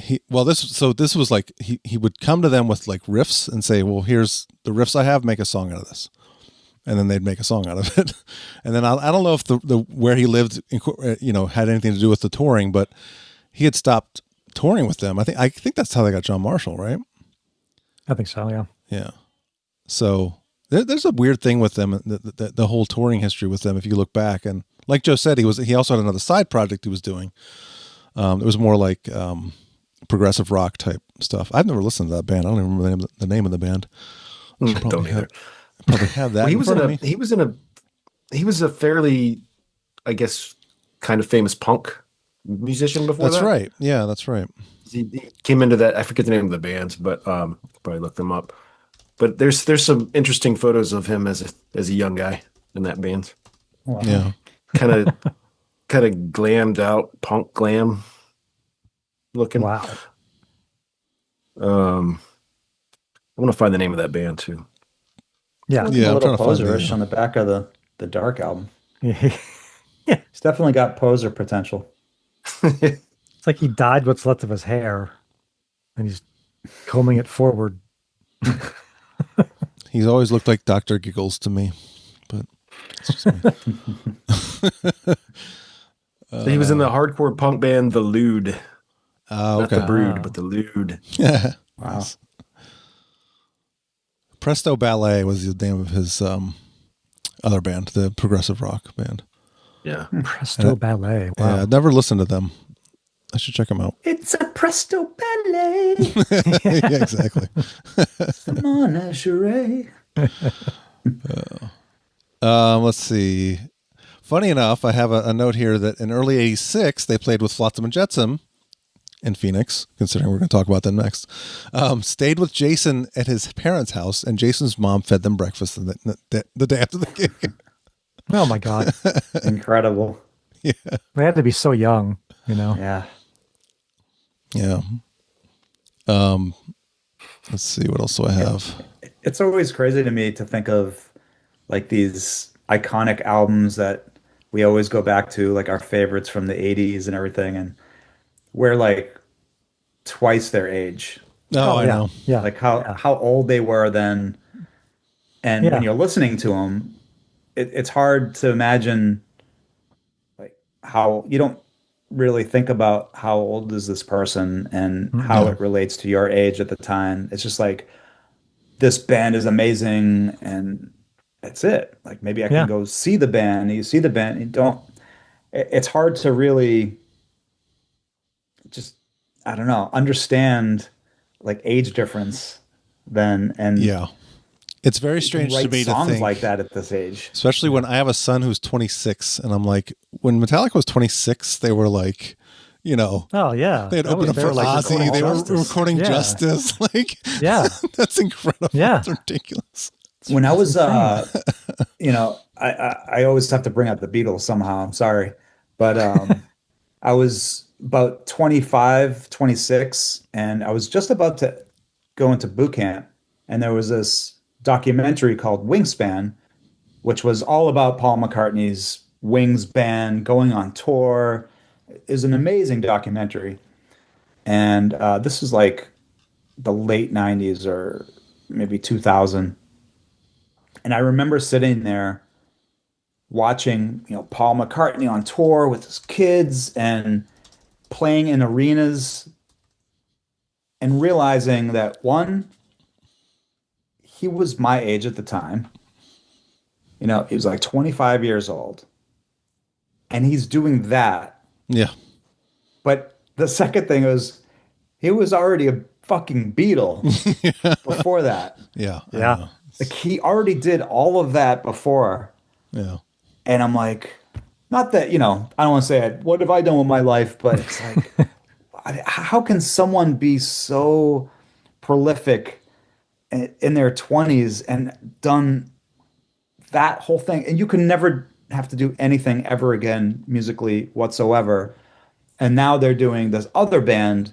this was like, he would come to them with like riffs and say, well, here's the riffs I have, make a song out of this. And then they'd make a song out of it. And then I don't know if the where he lived, had anything to do with the touring, but he had stopped touring with them. I think that's how they got John Marshall, right? I think so. Yeah. Yeah. So there's a weird thing with them, the whole touring history with them. If you look back, and like Joe said, he also had another side project he was doing. It was more like progressive rock type stuff. I've never listened to that band. I don't even remember the name of the band. Don't either. Probably have that. Well, he was in a he was a fairly, I guess, kind of famous punk musician before That's that. right. Yeah, that's right. He came into that. I forget the name of the band, but probably look them up. But there's some interesting photos of him as a young guy in that band. Wow. Yeah. Kind of kind of glammed out, punk glam looking. Wow. Um, I want to find the name of that band too. Yeah. Looking Yeah, a I'm little trying to find poserish on the back of the Dark album. Yeah. He's definitely got poser potential. It's like he dyed what's left of his hair and he's combing it forward. He's always looked like Dr. Giggles to me, but it's just me. So he was in the hardcore punk band The Lewd. Oh, Not okay. The Brood, but The Lewd. Yeah. Wow. Nice. Presto Ballet was the name of his other band, the progressive rock band. Yeah. Presto Ballet. Wow. Yeah, I'd never listened to them. I should check them out. It's a presto ballet. Yeah, exactly. Some menagerie. Let's see. Funny enough, I have a note here that in early '86 they played with Flotsam and Jetsam in Phoenix. Considering we're going to talk about them next, stayed with Jason at his parents' house, and Jason's mom fed them breakfast the day after the gig. Oh my God. Incredible. They had to be so young, you know? Yeah. Yeah. Let's see. What else do I have? It's always crazy to me to think of like these iconic albums that we always go back to, like our favorites from the 80s and everything. And we're like twice their age. Oh, I yeah. know. Yeah. Like how old they were then. And Yeah. when you're listening to them, it's hard to imagine like how you don't really think about how old is this person and how it relates to your age at the time. It's just like this band is amazing and that's it. Like maybe I Yeah. can go see the band. You see the band, you don't. It's hard to really just I don't know understand like age difference then and Yeah. It's very strange to write me to songs think, like that at this age. especially when I have a son who's 26, and I'm like, when Metallica was 26, they were like, you know, Oh yeah. they had That opened up was- for were, like, Ozzy. They were Justice. recording Yeah. Justice. Like, Yeah. that's incredible. Yeah. It's ridiculous. When I was you know, I always have to bring up the Beatles somehow. I'm sorry. But I was about 25, 26, and I was just about to go into boot camp. And there was this documentary called Wingspan, which was all about Paul McCartney's Wings band going on tour. It is an amazing documentary. And this was like the late 90s or maybe 2000. And I remember sitting there watching, you know, Paul McCartney on tour with his kids and playing in arenas and realizing that one, he was my age at the time. You know, he was like 25 years old. And he's doing that. Yeah. But the second thing was he was already a fucking Beatle before that. Yeah. I Yeah. know. Like he already did all of that before. Yeah. And I'm like, not that, you know, I don't want to say, what have I done with my life? But it's like, how can someone be so prolific in their 20s and done that whole thing? And you can never have to do anything ever again musically whatsoever. And now they're doing this other band,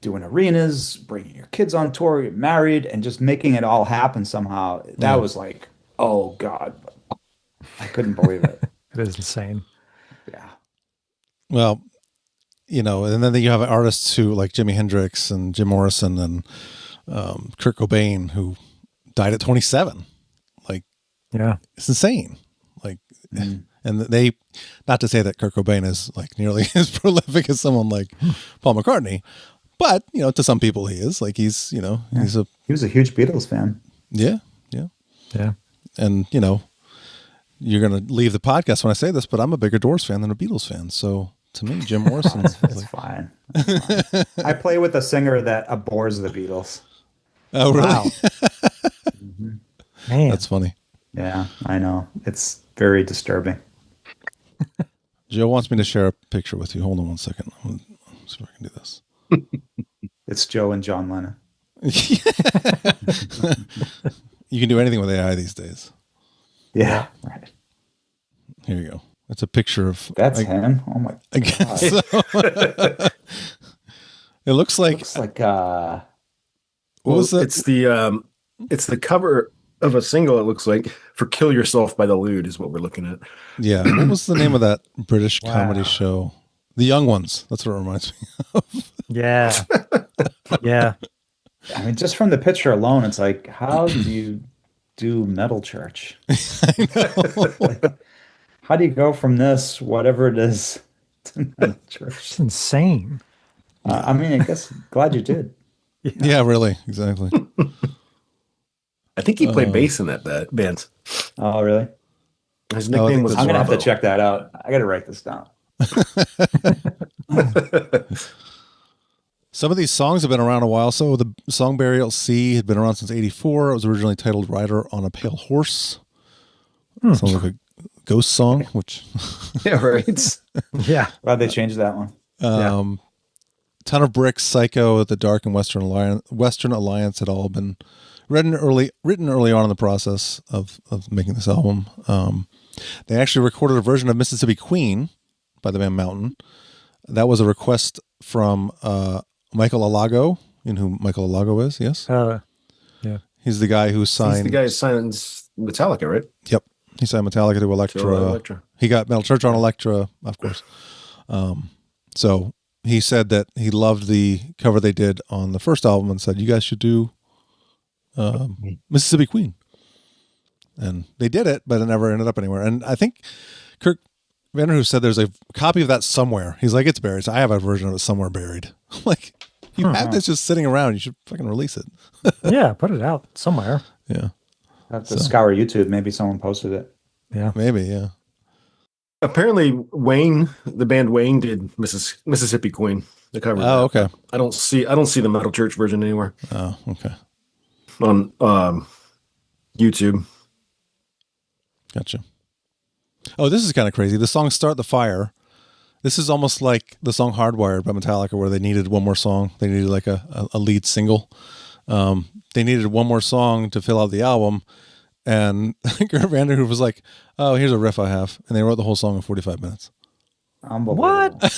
doing arenas, bringing your kids on tour, you're married, and just making it all happen somehow. That was like, oh God, I couldn't believe it. It is insane. Yeah. Well, you know, and then you have artists who like Jimi Hendrix and Jim Morrison and Kurt Cobain who died at 27. Like, Yeah. it's insane. Like, and they, not to say that Kurt Cobain is like nearly as prolific as someone like Paul McCartney, but you know, to some people he is. Like he's, you know, he's a He was a huge Beatles fan. yeah. Yeah. And you know, you're gonna leave the podcast when I say this, but I'm a bigger Doors fan than a Beatles fan. So to me, Jim Morrison is It's like, fine. It's fine. I play with a singer that abhors the Beatles. oh really? Wow. Man. That's funny. Yeah, I know. very disturbing. Joe wants me to share a picture with you. Hold on one second. I'm gonna see if I can do this. It's Joe and John Lennon. You can do anything with AI these days. Yeah, right. Here you go. It's a picture of. That's him. Oh my I guess so. It looks like. Looks like What was that? It's the cover of a single. It looks like for "Kill Yourself" by the Lude is what we're looking at. Yeah. What was the name of that British comedy show? The Young Ones. That's what it reminds me of. Yeah. Yeah. I mean, just from the picture alone, it's like, how do you do Metal Church? Like, how do you go from this, whatever it is, to Metal Church? It's insane. I mean, I guess glad you did. Yeah, really. Exactly. I think he played bass in that band. Oh, really? His I nickname think was. I'm gonna have to Bravo. check that out. I got to write this down. Some of these songs have been around a while. So the song Burial Sea had been around since '84. It was originally titled Rider on a Pale Horse. Sounds like a ghost song, which Yeah, right. Yeah. Glad they changed that one. Ton of Bricks, Psycho, The Dark, and Western Alliance had all been written early on in the process of making this album. They actually recorded a version of Mississippi Queen by the band Mountain. That was a request from Michael Alago. You know who Michael Alago is? Yes. Yeah. He's the guy who signed. He's the guy who signed Metallica, right? Yep. He signed Metallica to Elektra. Elektra. He got Metal Church on Elektra, of course. So he said that he loved the cover they did on the first album and said, you guys should do Mississippi Queen. And they did it, but it never ended up anywhere. And I think Kirk Vanderhoof said there's a copy of that somewhere. He's like, it's buried. So I have a version of it somewhere buried. I'm like, you have this just sitting around. You should fucking release it. Yeah. Put it out somewhere. Yeah. I have to scour YouTube. Maybe someone posted it. Yeah. Maybe, yeah. Apparently, Wayne, the band Wayne, did Mississippi Queen. The cover. Oh, okay. I don't see the Metal Church version anywhere Oh, okay. on YouTube. Gotcha. Oh, this is kind of crazy. The song Start the Fire. This is almost like the song Hardwired by Metallica, where they needed one more song. They needed like a lead single. They needed one more song to fill out the album. And Kurt Vanderhoof was like, oh, here's a riff I have. And they wrote the whole song in 45 minutes. Unbelievable. It's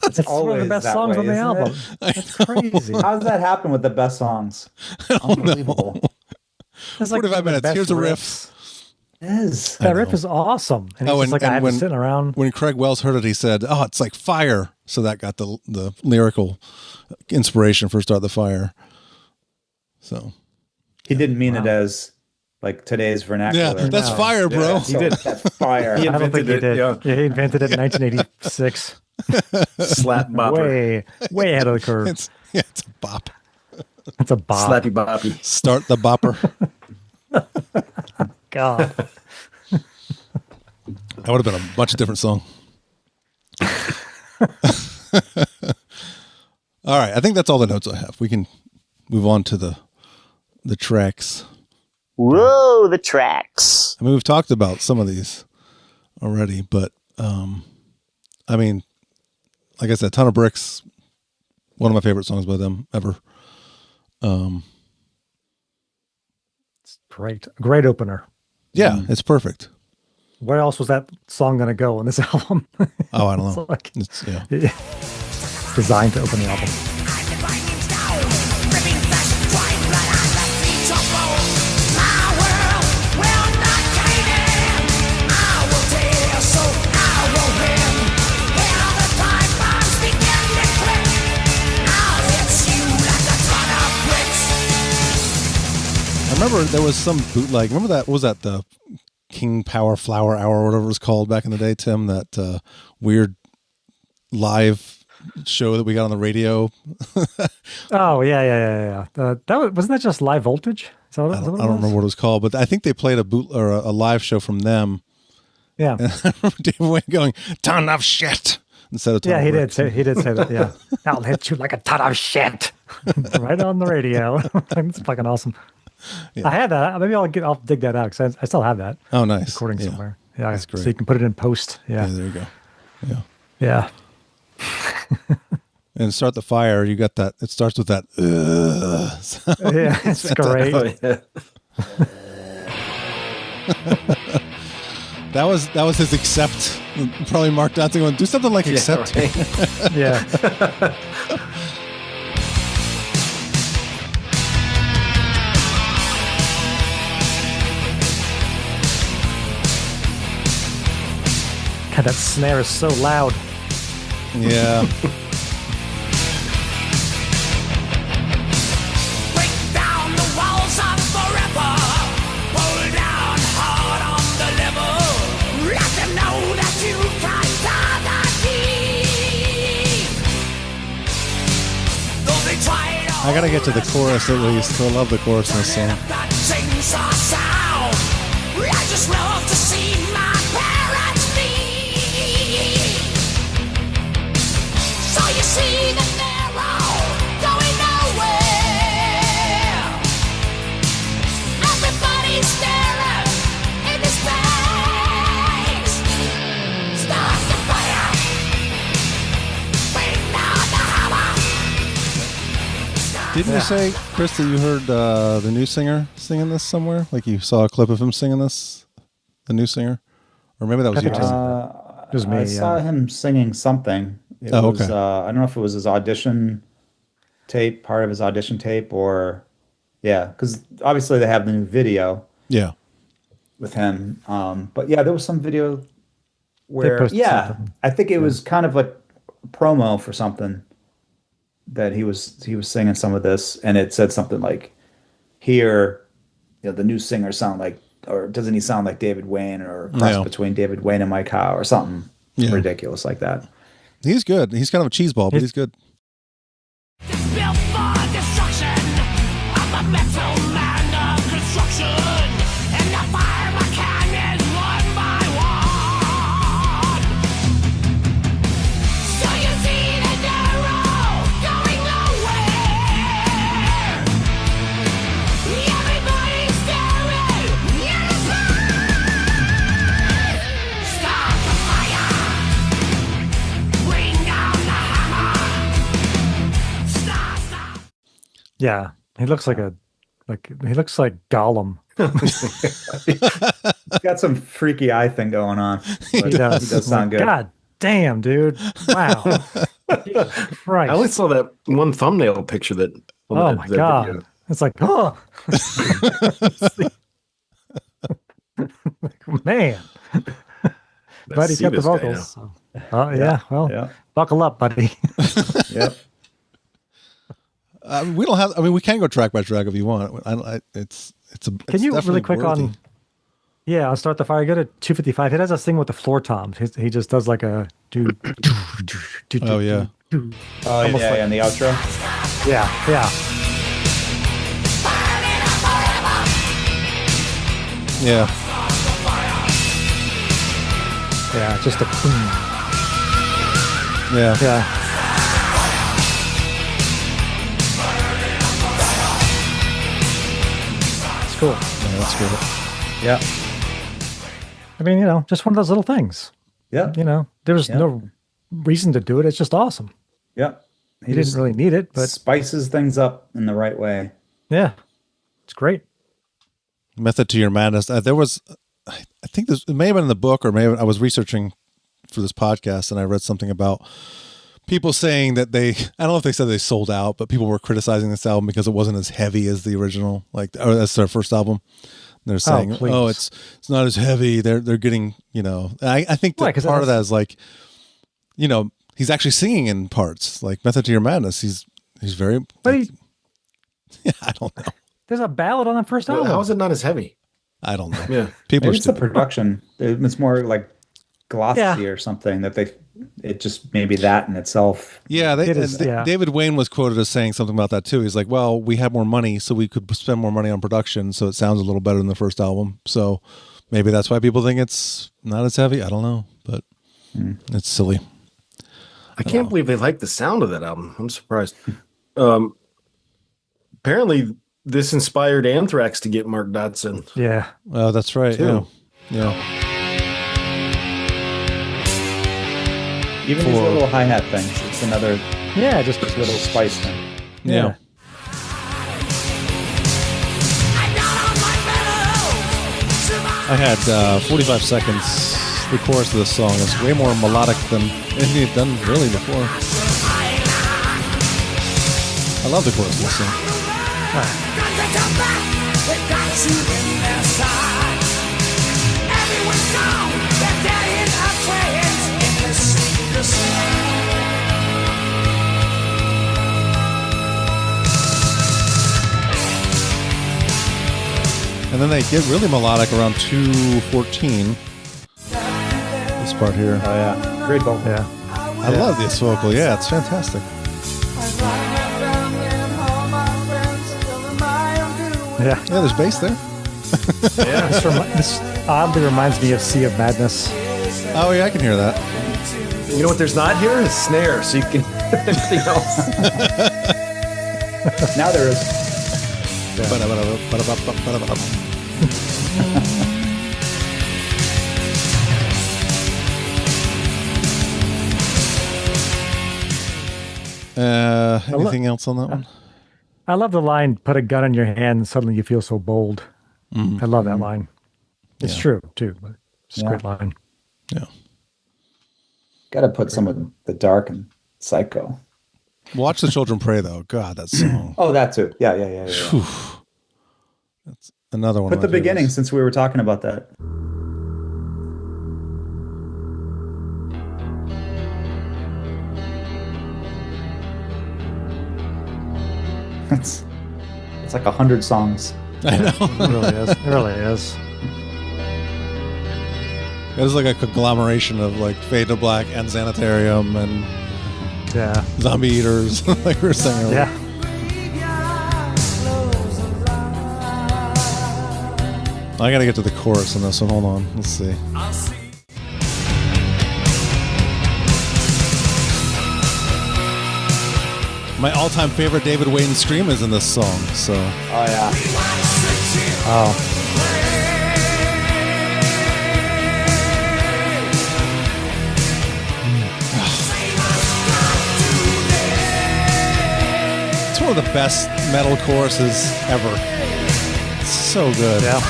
one of the always best that songs way, on the isn't album. it? That's crazy. How does that happen with the best songs? Unbelievable. It's like 45 the minutes. best Here's a riff. riffs. It is. That riff is awesome. And he's just like, I have been sitting around. When Craig Wells heard it, he said, oh, it's like fire. So that got the lyrical inspiration for Start the Fire. So He didn't mean it as like today's vernacular. yeah, that's fire, bro. Yeah, he did. That's fire. He I don't think he invented did. it, Yeah, he invented it in 1986. Slap bopper. Way ahead of the curve. It's a bop. It's a bop. Slappy boppy. Start the bopper. God. That would have been a much different song. All right. I think that's all the notes I have. We can move on to the tracks. Whoa, the tracks. I mean, we've talked about some of these already, but I mean, like I said, Ton of Bricks, one of my favorite songs by them ever. It's great. Great opener. Yeah, it's perfect. Where else was that song going to go on this album? Oh, I don't know. It's like- It's, yeah. It's designed to open the album. I remember there was some bootleg. Remember that? What was that the King Power Flower Hour or whatever it was called back in the day, Tim? That weird live show that we got on the radio. Oh, yeah. Wasn't that just Live Voltage? Is that what, I is that don't, what I it don't was? remember what it was called, but I think they played a live show from them. Yeah. And I remember Dave Wayne going, "Ton of shit," instead of ton Yeah, of he did. bricks. He did say that. Yeah. I'll hit you like a ton of shit. Right on the radio. It's fucking awesome. Yeah. I had that. Maybe I'll dig that out because I still have that Oh, nice. recording Yeah. somewhere. Yeah, That's great. so you can put it in post. Yeah, Yeah, there you go. Yeah. yeah. And start the fire. You got that. It starts with that. Sound. Yeah, it's great. Oh, yeah. That was his accept. Probably Mark Dante going, do something like accept. Right. Yeah. God, that snare is so loud. Yeah. Break down the walls of forever. Pull down hard on the level. Let them know that you can die the deep. Though they try to I gotta get to the chorus at least. I love the chorus in this song. that chainsaw sound. I just love to see my parents bleed. So you see the narrow going nowhere. Everybody's staring in this place. Start the fire. Bring down the hammer. Didn't you say, Chris, that you heard the new singer singing this somewhere? Like you saw a clip of him singing this? The new singer? Or maybe that was you, think Tim. so. It was me. I saw him singing something. It Oh, was, okay. I don't know if it was his audition tape, part of his audition tape, or yeah, because obviously they have the new video Yeah. with him. But yeah, there was some video where, posted yeah, something. I think it was kind of like a promo for something that he was singing some of this, and it said something like, "Here, the new singer sound like, or doesn't he sound like David Wayne, or a cross Yeah. between David Wayne and Mike Howe, or something Yeah. ridiculous like that." He's good. He's kind of a cheeseball, but he's good. It's built for destruction. I'm a metal man of construction, and I fire my cannons one by one. So you see the narrow going nowhere. Everybody's staring in the sky. Start the fire. Bring down the hammer. Stop. Yeah, he looks like he looks like Gollum. He's got some freaky eye thing going on. But He does. He does sound good. God damn, dude! Wow. Jesus Christ. I only saw that one thumbnail picture that. Oh my god! Video. It's like, oh man. But he's see got the this guy vocals. So. Oh yeah. Well, Yeah. buckle up, buddy. Yep. We don't have. I mean, we can go track by track if you want. It's a. Can you really quick on? Yeah, I'll start the fire. Go to 255. He does this thing with the floor toms. He just does like a do. Oh yeah. Oh Almost yeah, like- and the outro. Yeah, yeah. Yeah. Yeah, just a Yeah. yeah. It's cool. Yeah, that's good. Yeah. I mean, just one of those little things. Yeah. There was Yeah. no reason to do it. It's just awesome. Yeah. He didn't really need it, but spices things up in the right way. yeah, it's great. Method to Your Madness. There was, I think this it may have been in the book, or maybe I was researching for this podcast, and I read something about people saying that I don't know if they said they sold out, but people were criticizing this album because it wasn't as heavy as the original, or that's their first album. They're saying, please. it's not as heavy. They're getting, I think that Why? 'Cause part of it that has- is like, he's actually singing in parts, like Method to Your Madness. He's very, But I don't know. there's a ballad on the first Well, album. how is it not as heavy? I don't know. Yeah. People are Maybe it's the stupid. production. It's more like glossy Yeah. or something that it just maybe that in itself. Yeah, It is, yeah. David Wayne was quoted as saying something about that too. He's like, well, we had more money, so we could spend more money on production, so it sounds a little better than the first album. So maybe that's why people think it's not as heavy. I don't know, but it's silly. I can't believe they like the sound of that album. I'm surprised. Apparently, this inspired Anthrax to get Mark Dodson. Yeah. Oh, that's right. Too. Yeah. Even these little hi-hat things, it's another Yeah, just little spice thing. Yeah. I had 45 seconds. The chorus of this song is way more melodic than anything they've done really before. I love the chorus of this song. And then they get really melodic around 2:14. This part here. Oh yeah, great vocal. Yeah. I love this vocal. Yeah, it's fantastic. Yeah. Yeah, there's bass there. This oddly reminds me of Sea of Madness. Oh yeah, I can hear that. You know what there's not here? A snare, so you can anything else. Now there is. Anything else on that one? I love the line, put a gun in your hand and suddenly you feel so bold. I love that line. It's true, too. But it's a great line. Yeah. Got to put some of the dark and psycho. Watch the Children Pray, though. God, that song. Oh, that too. Yeah. That's another one. Put of the my beginning favorites. since we were talking about that. It's like 100 songs. I know. It really is. It really is. It was like a conglomeration of like Fade to Black and Sanitarium and Yeah. Zombie Eaters, like we were saying earlier. Yeah. I gotta get to the chorus on this one. Hold on. Let's see. My all-time favorite David Wayne scream is in this song. So Oh yeah. Oh. it's one of the best metal choruses ever. It's so good. Yeah.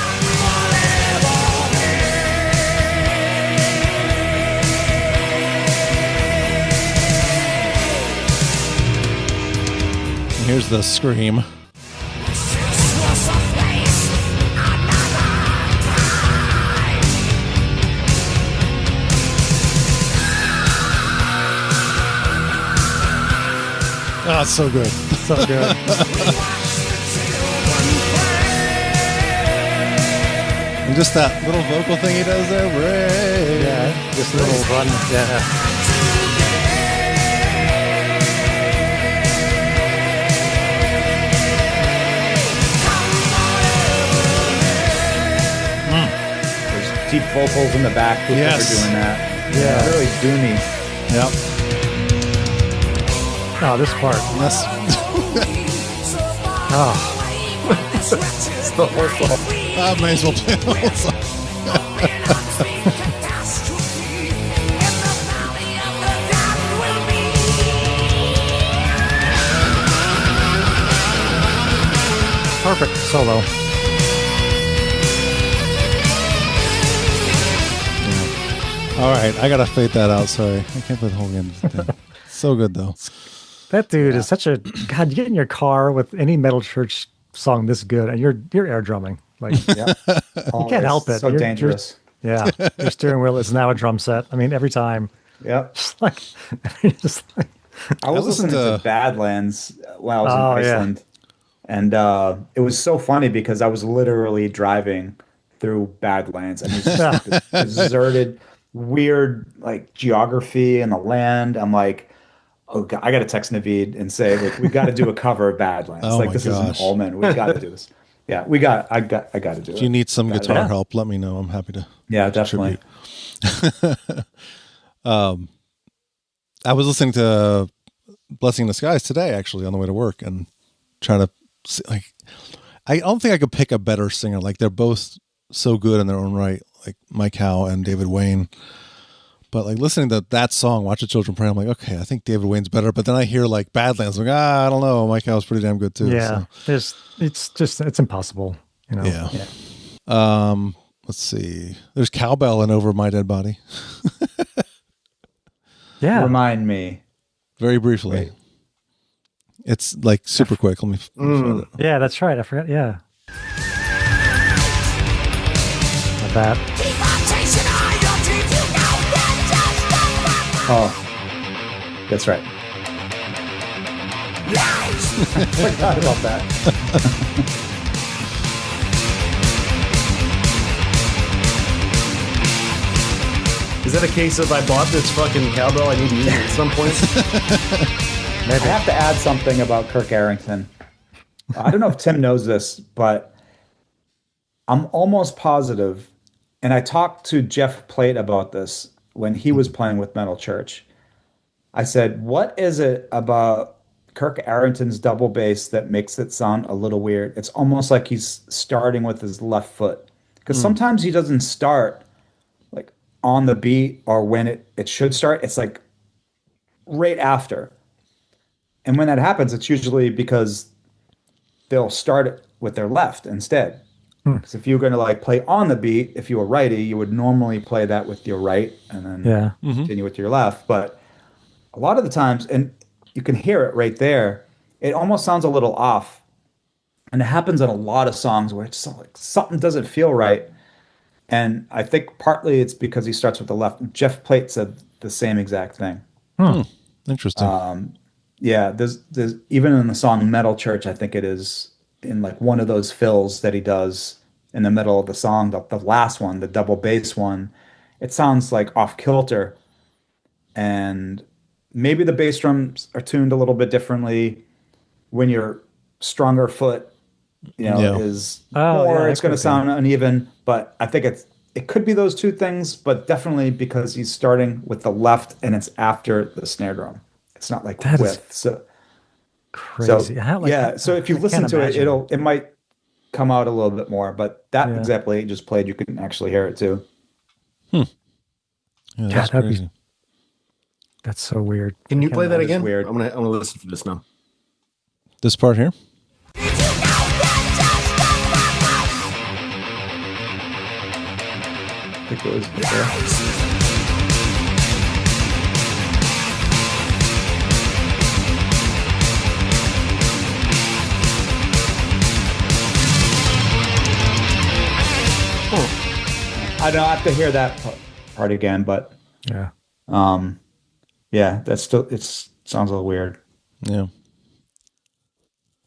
And here's the scream. Oh, it's so good. So good. And just that little vocal thing he does there. Ray. Yeah. Just a little run. Yeah. There's deep vocals in the back. Who's Yes. ever doing that? Yeah. Really doomy. Yep. Oh, this part. And that's Oh. It's the whole song. I may as well play the whole song. Perfect solo. All right, I gotta fade that out. Sorry, I can't play the whole game. So good though. That dude is such a God. You get in your car with any metal church song this good, and you're air drumming. Like Yeah. you can't help it. So You're- dangerous. Yeah, your steering wheel is now a drum set. I mean, every time. Yep. Just like, just like I was listened listening to- to Badlands while I was Oh, in yeah. Iceland. And it was so funny because I was literally driving through Badlands. I mean, it's just like this deserted, weird like geography in the land. I'm like, oh God, I got to text Naveed and say, like, we got to do a cover of Badlands. Oh like my this is an gosh. Omen. We got to do this. Yeah, I got to do it. If you need some guitar Yeah. help, let me know. I'm happy to. Yeah, definitely. I was listening to Blessing in Disguise today, actually, on the way to work, and trying to see, like, I don't think I could pick a better singer. Like they're both so good in their own right, like Mike Howe and David Wayne. But like listening to that song, Watch the Children Pray, I'm like, okay, I think David Wayne's better. But then I hear like Badlands, I'm like, I don't know. Mike Howe's pretty damn good too. Yeah, So. it's impossible. You know. Yeah. Let's see. There's Cowbell in Over My Dead Body. Yeah. Remind me. Very briefly. Wait. It's like super quick. Let me find it. Yeah, that's right. I forgot. Yeah. Like that. Oh, that's right. Forgot about that. Is that a case of I bought this fucking cowbell, I need to use it at some point? I have to add something about Kirk Arrington. I don't know if Tim knows this, but I'm almost positive, and I talked to Jeff Plate about this when he was playing with Metal Church. I said, what is it about Kirk Arrington's double bass that makes it sound a little weird? It's almost like he's starting with his left foot. Because sometimes he doesn't start like on the beat or when it should start. It's like right after. And when that happens, it's usually because they'll start it with their left instead. Because if you're going to like play on the beat, if you were righty, you would normally play that with your right and then continue with your left. But a lot of the times, and you can hear it right there, it almost sounds a little off. And it happens in a lot of songs where it's like something doesn't feel right. And I think partly it's because he starts with the left. Jeff Plate said the same exact thing. Interesting. Yeah, there's even in the song Metal Church, I think it is in like one of those fills that he does in the middle of the song, the last one, the double bass one, it sounds like off kilter. And maybe the bass drums are tuned a little bit differently when your stronger foot, is more, it's going to sound uneven. But I think it could be those two things, but definitely because he's starting with the left and it's after the snare drum. It's not like That with. is So crazy. so if you listen to it, it might come out a little bit more. But that example you just played, you can actually hear it too. Yeah, that's that'd be- crazy. That's so weird. Can you play that is again? weird. I'm gonna listen to this now. This part here? I think it was there. I don't have to hear that part again, but Yeah. yeah, that's still sounds a little weird. Yeah.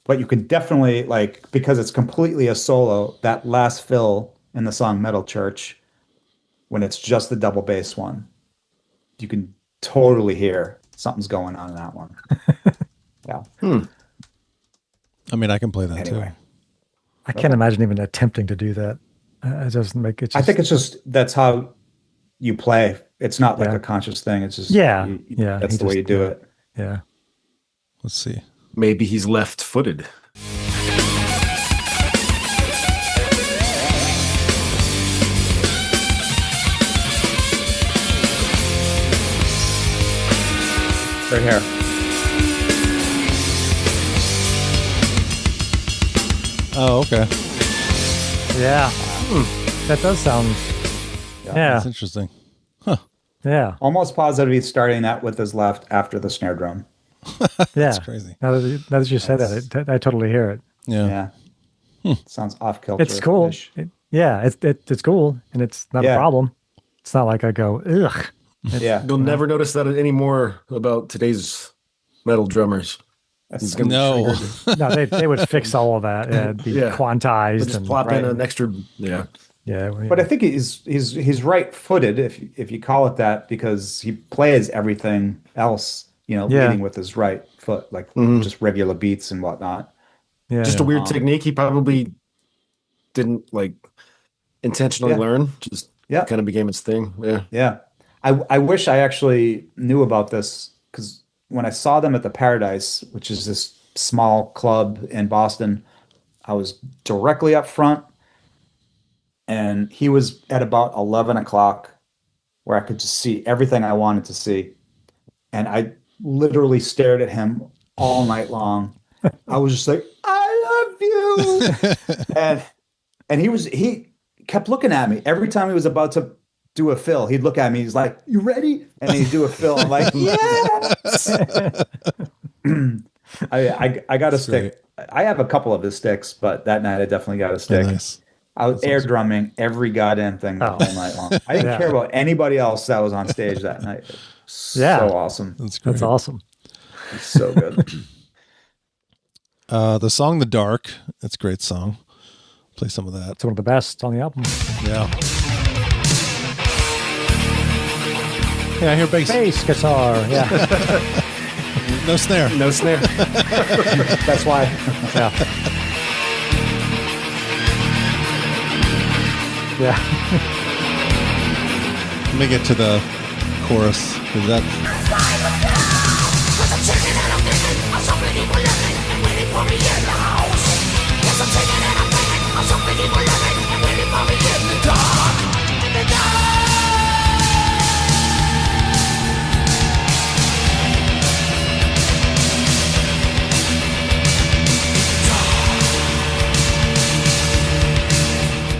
But you can definitely like because it's completely a solo. That last fill in the song Metal Church, when it's just the double bass one, you can totally hear something's going on in that one. Yeah. I mean, I can play that Anyway. too. I can't imagine even attempting to do that. It doesn't make it. I think it's just that's how you play. It's not like Yeah. a conscious thing. It's just Yeah. That's he the way you just- do it. Yeah. Let's see. Maybe he's left-footed. Right here. Oh, okay. Yeah. That does sound. Yeah. That's interesting. Yeah. Almost positive he's starting that with his left after the snare drum. Yeah. That's crazy. Now that you said that, I totally hear it. Yeah. Yeah. Sounds off kilter. It's cool. It's cool, and it's not a Yeah. problem. It's not like I go, ugh. Yeah. You'll never notice that anymore about today's metal drummers. He's gonna be No. triggered. No, they would fix all of that. Yeah, it'd be Yeah. quantized Just and plop in right. an extra. Yeah. yeah. But I think he's right-footed if you call it that because he plays everything else, Yeah. leading with his right foot, like just regular beats and whatnot. yeah, Just a weird technique. He probably didn't like intentionally Yeah. learn. Just Yeah. kind of became its thing. Yeah. Yeah. I wish I actually knew about this because when I saw them at the Paradise, which is this small club in Boston, I was directly up front, and he was at about 11 o'clock where I could just see everything I wanted to see. And I literally stared at him all night long. I was just like, I love you. And he kept looking at me. Every time he was about to do a fill, he'd look at me. He's like, you ready? And he'd do a fill. I'm like, yes. I got a stick. I have a couple of his sticks, but that night I definitely got a stick. Nice. I was air drumming every goddamn thing all night long. I didn't care about anybody else that was on stage that night. So awesome. That's awesome. It's so good. The song "The Dark," it's a great song. Play some of that. It's one of the best on the album. Yeah. Yeah, I hear bass. Bass guitar. Yeah. No snare. No snare. That's why. Yeah. Yeah. Let me get to the chorus. Is that?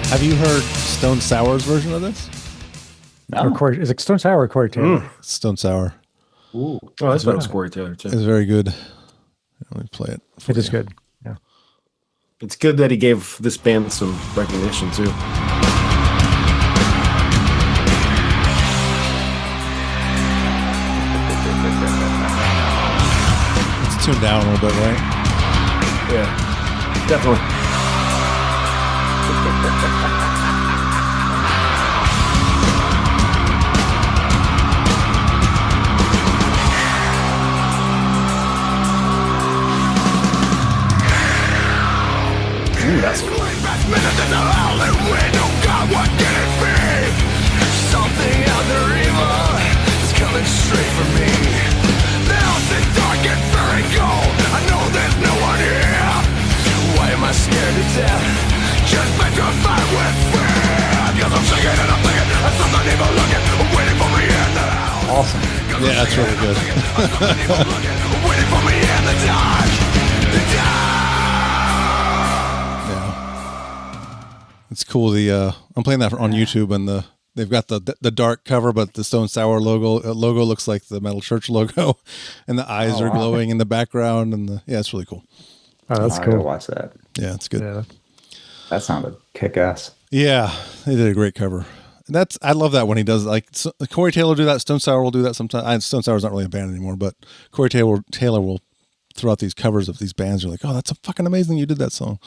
Have you heard Stone Sour's version of this? No. Is it Stone Sour or Corey Taylor? Stone Sour. Ooh. Oh, that's about Corey Taylor too. It's very good. Let me play it. It is good. Yeah. It's good that he gave this band some recognition too. It's tuned down a little bit, right? Yeah, definitely. Ooh, that's cool. Something other evil is coming straight for me. Now it's dark and very cold. I know there's no one here. Why am I scared to death? Just petrified with fear. Because I'm singing and I'm thinking of something evil looking, waiting for me in the house. Awesome. Yeah, that's really good. Waiting for me in the dark. The dark. It's cool. I'm playing that on YouTube, and they've got the dark cover, but the Stone Sour logo looks like the Metal Church logo, and the eyes are glowing in the background, and it's really cool. Oh, that's I cool. gotta watch that. Yeah, it's good. Yeah. That sounded kick-ass. Yeah, they did a great cover. And I love that when he does, like, Corey Taylor will do that. Stone Sour will do that sometimes. Stone Sour's not really a band anymore, but Corey Taylor will throw out these covers of these bands. You're like, oh, that's fucking amazing you did that song.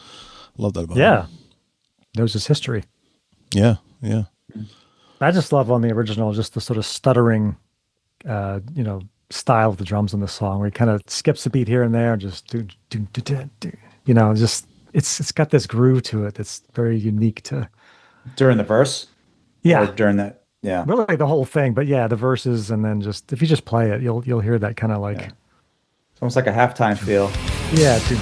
I love that about him. Yeah. Knows his history. Yeah, yeah. I just love on the original just the sort of stuttering, style of the drums in the song, where he kind of skips a beat here and there, and just do, just it's got this groove to it that's very unique to. During the verse? Yeah, Or during that? Yeah. really the whole thing, but yeah, the verses, and then just if you just play it, you'll hear that kind of like, It's almost like a halftime feel. yeah, dude.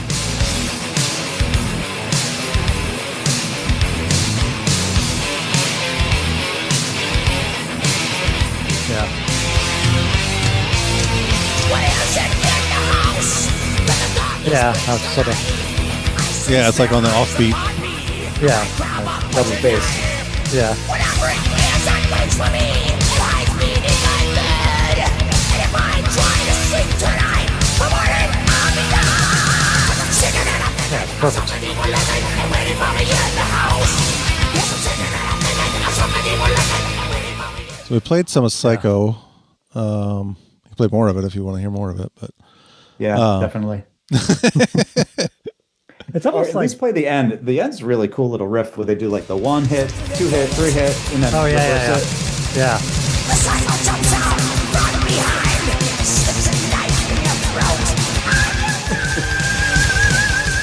Yeah. Yeah, that's sort of. Yeah, it's like on the offbeat. Yeah, Double bass. yeah. Yeah, perfect. So we played some of Psycho. You can play more of it if you want to hear more of it, but Yeah, definitely. It's Or almost at like, least play the end. The end's a really cool little riff where they do like the 1 hit, 2 hit, 3 hit, and then oh yeah, reverse yeah, it.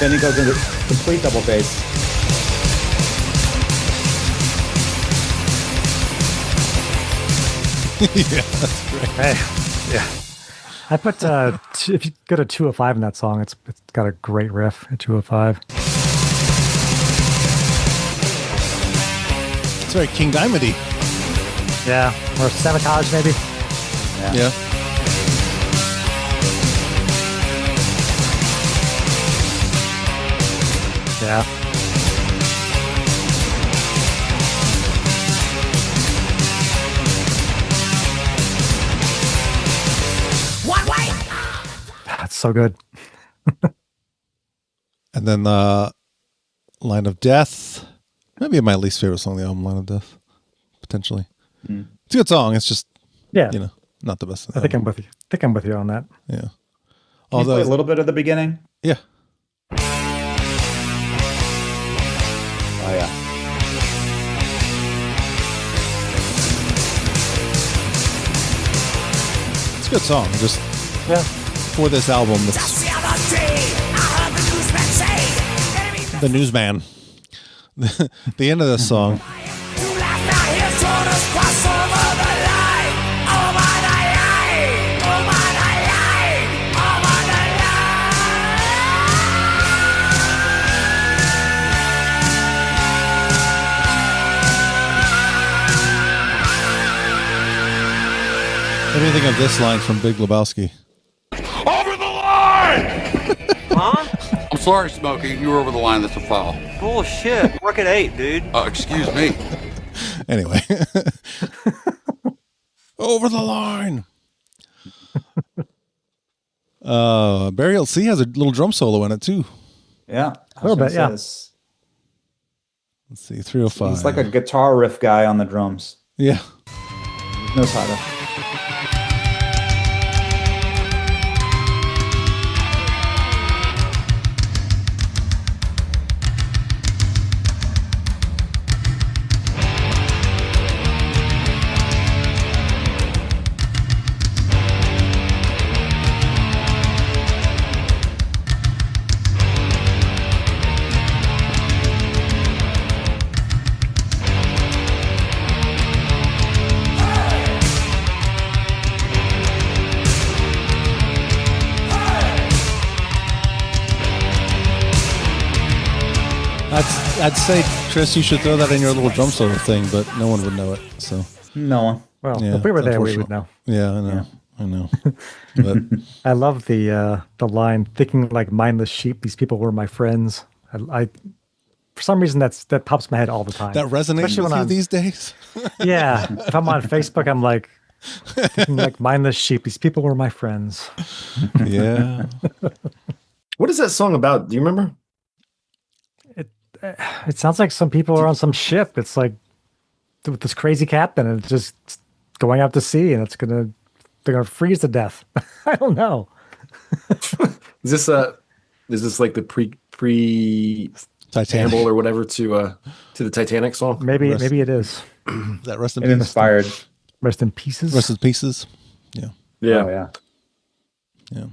Then he goes into complete double bass. yeah, that's great. Hey, yeah. I put if you go to 205 in that song, it's got a great riff at 205. very King Diamond-y. Yeah, or Sabotage maybe. Yeah. Yeah. One way. That's so good. And then Line of Death. Maybe my least favorite song on the album, Line of Death. Potentially. It's a good song. It's just, Yeah. not the best. I think I'm with you. I think I'm with you on that. Yeah. Can you Although play a little bit of the beginning? Yeah. Oh yeah. It's a good song. Just Yeah. for this album, it's Just the other day, I heard the newsman say, enemy the Newsman. The end of this song. to laugh now, here's orders cross over the line. Over the line. Over the line. Over the What do you think of this line from Big Lebowski? Over the line! I'm sorry, Smokey. You were over the line. That's a foul. Bullshit. Work at 8, dude. Excuse me. Anyway. Over the line. Burial Sea has a little drum solo in it too. Yeah. A little bit, yeah. Let's see, 305. He's like a guitar riff guy on the drums. Yeah. He knows how to. I'd say, Chris, you should throw that in your little drum solo thing, but no one would know it. So No one. Well, yeah, if we were there, we would unfortunate. know. Yeah, I know. I know. But I love the line, thinking like mindless sheep. These people were my friends. I for some reason that pops in my head all the time. that resonates Especially with when you I'm- these days? Yeah, if I'm on Facebook, I'm like, thinking like mindless sheep. These people were my friends. Yeah. What is that song about? Do you remember? It sounds like some people are on some ship. It's like with this crazy captain, and it's just going out to sea, and they're gonna freeze to death. I don't know. Is this like the pre Titanic. preamble or whatever to the Titanic song? Maybe Rest- it is. That rest in It peace. inspired. Rest in pieces. Rest in pieces. Yeah. Yeah, Oh yeah. Yeah.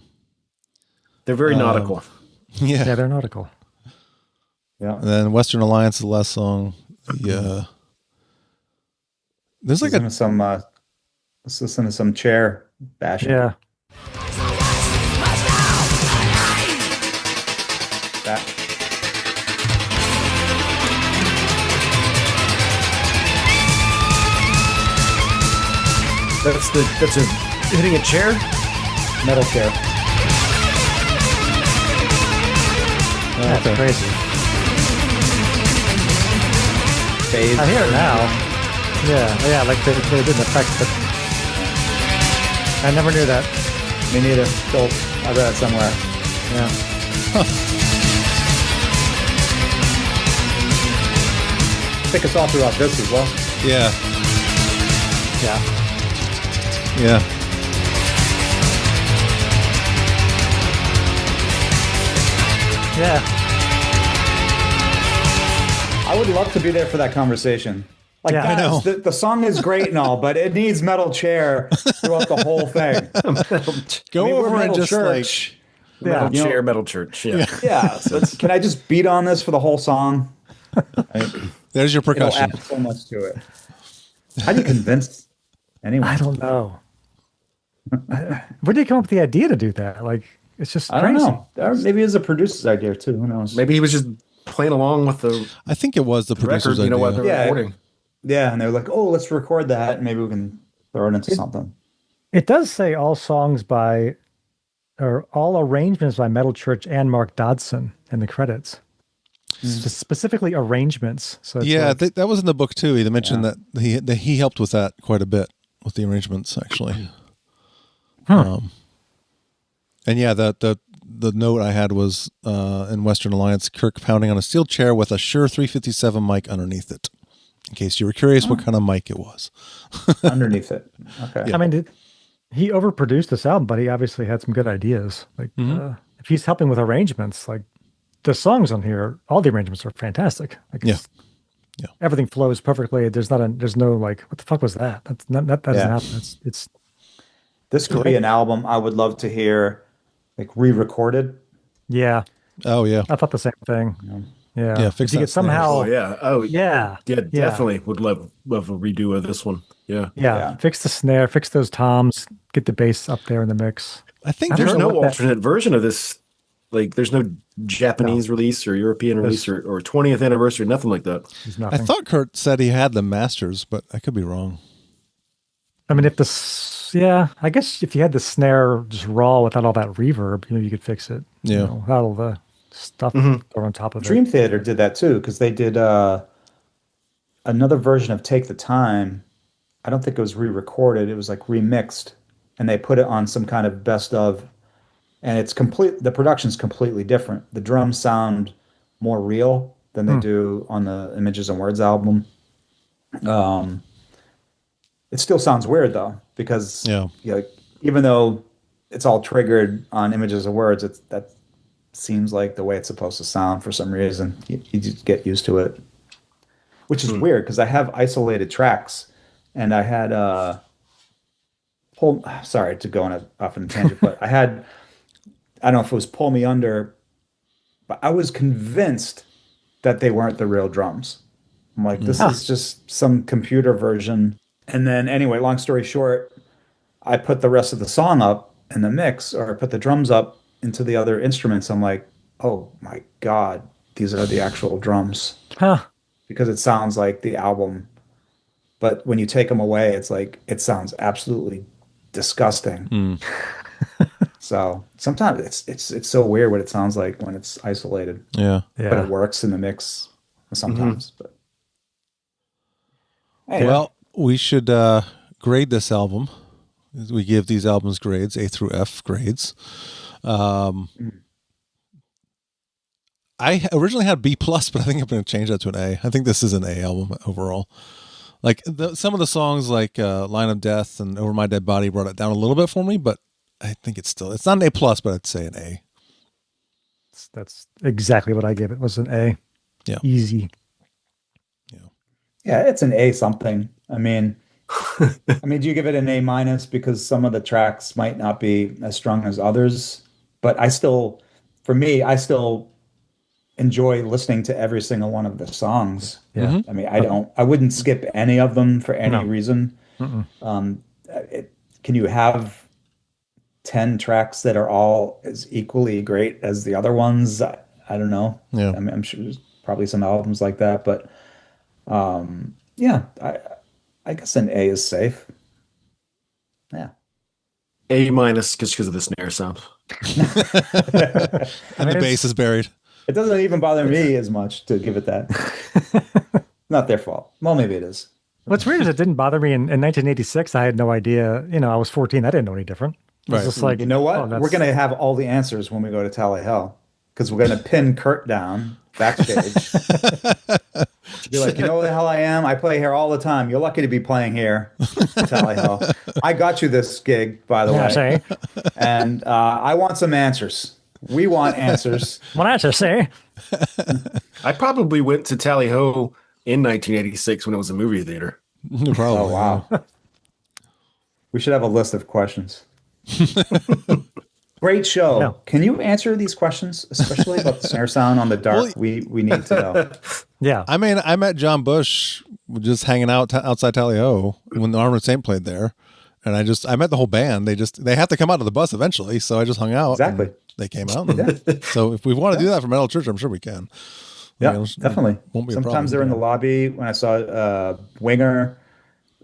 they're very nautical. Yeah. Yeah, they're nautical. Yeah. And then Western Alliance, the last song. The there's like Listen to some let's listen to some chair bashing. Yeah. That. That's a hitting a chair. Metal chair. That's okay. crazy. Fade. I hear it now. Yeah, like they did an effect, but I never knew that. Me neither. Still, I read it somewhere. Yeah. Pick us all throughout this as well. Yeah. Yeah. Yeah. Yeah. I would love to be there for that conversation. Like, Yeah, I guys, know. the song is great and all, but it needs metal chair throughout the whole thing. Go I mean, we're over and metal just church. Metal you know- chair, metal church. Yeah. Yeah, so can I just beat on this for the whole song? there's your It'll percussion. add so much to it. How do you convince anyone? I don't know. Where did you come up with the idea to do that? Like, it's just I crazy. don't know. Or maybe it's a producer's idea too. Who knows? Maybe he was just playing along with the I think it was the record. producer's You know what idea. they're Yeah. recording. Yeah, and they were like, "Oh, let's record that, and maybe we can throw it into something." It does say all songs by, or all arrangements by Metal Church and Mark Dodson in the credits. Specifically arrangements. So it's Yeah, like, that was in the book too. He mentioned Yeah. that he helped with that quite a bit with the arrangements actually. Huh. And yeah, the note I had was in Western Alliance, Kirk pounding on a steel chair with a Shure 357 mic underneath it. In case you were curious what kind of mic it was. Underneath it. Okay. Yeah. I mean, he overproduced this album, but he obviously had some good ideas. Like, if he's helping with arrangements, like the songs on here, all the arrangements are fantastic. Like, Yeah. Yeah. everything flows perfectly. There's no like, what the fuck was that? That's not, that doesn't Yeah. happen. It's This could be an album I would love to hear, like re-recorded. yeah. Oh yeah. I thought the same thing. Yeah. Yeah, fix If you that could somehow, Oh yeah. Oh yeah, yeah. Definitely would love a redo of this one. Yeah. Yeah. fix the snare, fix those toms, get the bass up there in the mix. I think I don't There's know no what that- alternate version of this. Like, there's no Japanese release or European release or 20th anniversary, nothing like that. There's I nothing. thought Kurt said he had the masters, but I could be wrong. I mean, I guess if you had the snare just raw without all that reverb, you could fix it. Yeah. You know, without all the stuff thrown on top of Dream it. Theater did that too, because they did another version of Take the Time. I don't think it was re-recorded. It was like remixed, and they put it on some kind of best of, and it's complete. The production's completely different. The drums sound more real than they do on the Images and Words album. It still sounds weird though, because Yeah. even though it's all triggered on Images and Words, that seems like the way it's supposed to sound for some reason. You just get used to it, which is weird because I have isolated tracks, and I had sorry to go off on a tangent, but I don't know if it was Pull Me Under, but I was convinced that they weren't the real drums. I'm like, this is just some computer version. And then anyway, long story short, I put the rest of the song up in the mix, or I put the drums up into the other instruments. I'm like, oh my God, these are the actual drums. Huh. Because it sounds like the album. But when you take them away, it's like, it sounds absolutely disgusting. So sometimes it's so weird what it sounds like when it's isolated, Yeah. but Yeah. it works in the mix sometimes. But anyway, Well, we should grade this album. We give these albums grades, A through F grades. I originally had B plus, but I think I'm going to change that to an A. I think this is an A album overall. Like some of the songs, like "Line of Death" and "Over My Dead Body," brought it down a little bit for me, but I think it's not an A plus, but I'd say an A. That's exactly what I gave it. Was an A. Yeah. Easy. yeah, it's an A something. I mean, do you give it an A minus because some of the tracks might not be as strong as others? But I still enjoy listening to every single one of the songs. Yeah. I mean, I wouldn't skip any of them for any No. reason. Can you have 10 tracks that are all as equally great as the other ones? I don't know. Yeah. I mean, I'm sure there's probably some albums like that, but yeah, I guess an A is safe. Yeah. A minus just because of the snare sound. And the bass is buried. It doesn't even bother me as much to give it that. Not their fault. Well, maybe it is. What's weird is it didn't bother me in 1986. I had no idea. I was 14. I didn't know any different. It was Right. just like, You know what? oh, that's- We're going to have all the answers when we go to Tally Hell, because we're going to pin Kurt down backstage. Be like, you know who the hell I am? I play here all the time. You're lucky to be playing here, Tally Hell. I got you this gig, by the Yeah, way. say. And I want some answers. We want answers. What I should say. I probably went to Tally Ho in 1986 when it was a movie theater. Probably. Oh, wow. We should have a list of questions. Great show. Yeah. Can you answer these questions, especially about the snare sound on the dark? Well, we need to know. Yeah. I mean, I met John Bush just hanging out outside Tally Ho when the Armored Saint played there, and I met the whole band. They have to come out of the bus eventually, so I just hung out. Exactly. and they came out. And so if we want to do that for Metal Church, I'm sure we can. Yeah, Like, definitely. won't be a Sometimes problem. they're in the lobby. When I saw Winger,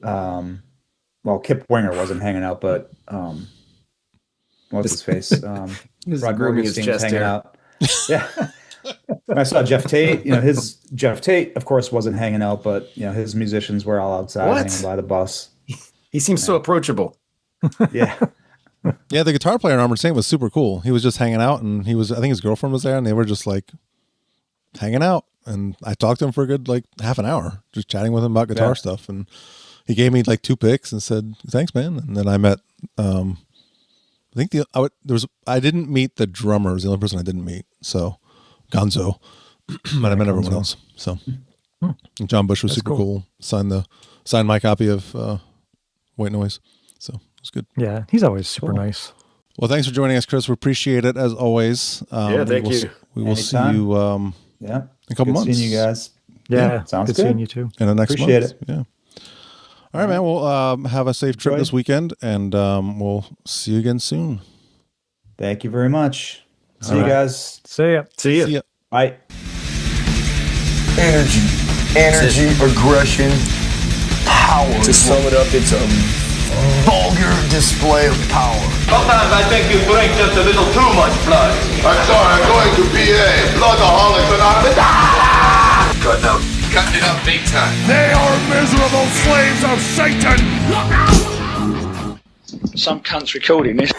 well, Kip Winger wasn't hanging out, but what's his face? He's Rod grooming his Morgenstern was chest hanging hair. out. Yeah. When I saw Jeff Tate, his Jeff Tate, of course, wasn't hanging out, but his musicians were all outside What? hanging by the bus. He seems so approachable. Yeah. Yeah, the guitar player in Armored Saint was super cool. He was just hanging out, and I think his girlfriend was there, and they were just like hanging out. And I talked to him for a good like half an hour, just chatting with him about guitar stuff. And he gave me like 2 picks and said, "Thanks, man." And then I met, I think I didn't meet the drummer. It was the only person I didn't meet. So Gonzo, but I met everyone else. So and John Bush was super cool. Signed my copy of White Noise. So it was good. Yeah, he's always super nice. Well, thanks for joining us, Chris. We appreciate it as always. Thank you. We will see Anytime. you Yeah. in a couple Good months. seeing you guys. Yeah, sounds good good. seeing you too. In the next Appreciate month. it. Yeah. All right, man. We'll have a safe trip Enjoy. this weekend, and we'll see you again soon. Thank you very much. See you right. guys. See ya. See ya. See ya. Bye. Energy, aggression, power. To sum it up, it's a vulgar display of power. Sometimes I think you drink just a little too much blood. I'm sorry, I'm going to PA. Bloodaholics Anonymous. Cutting it up big time. They are miserable slaves of Satan. Some cunt's recording this.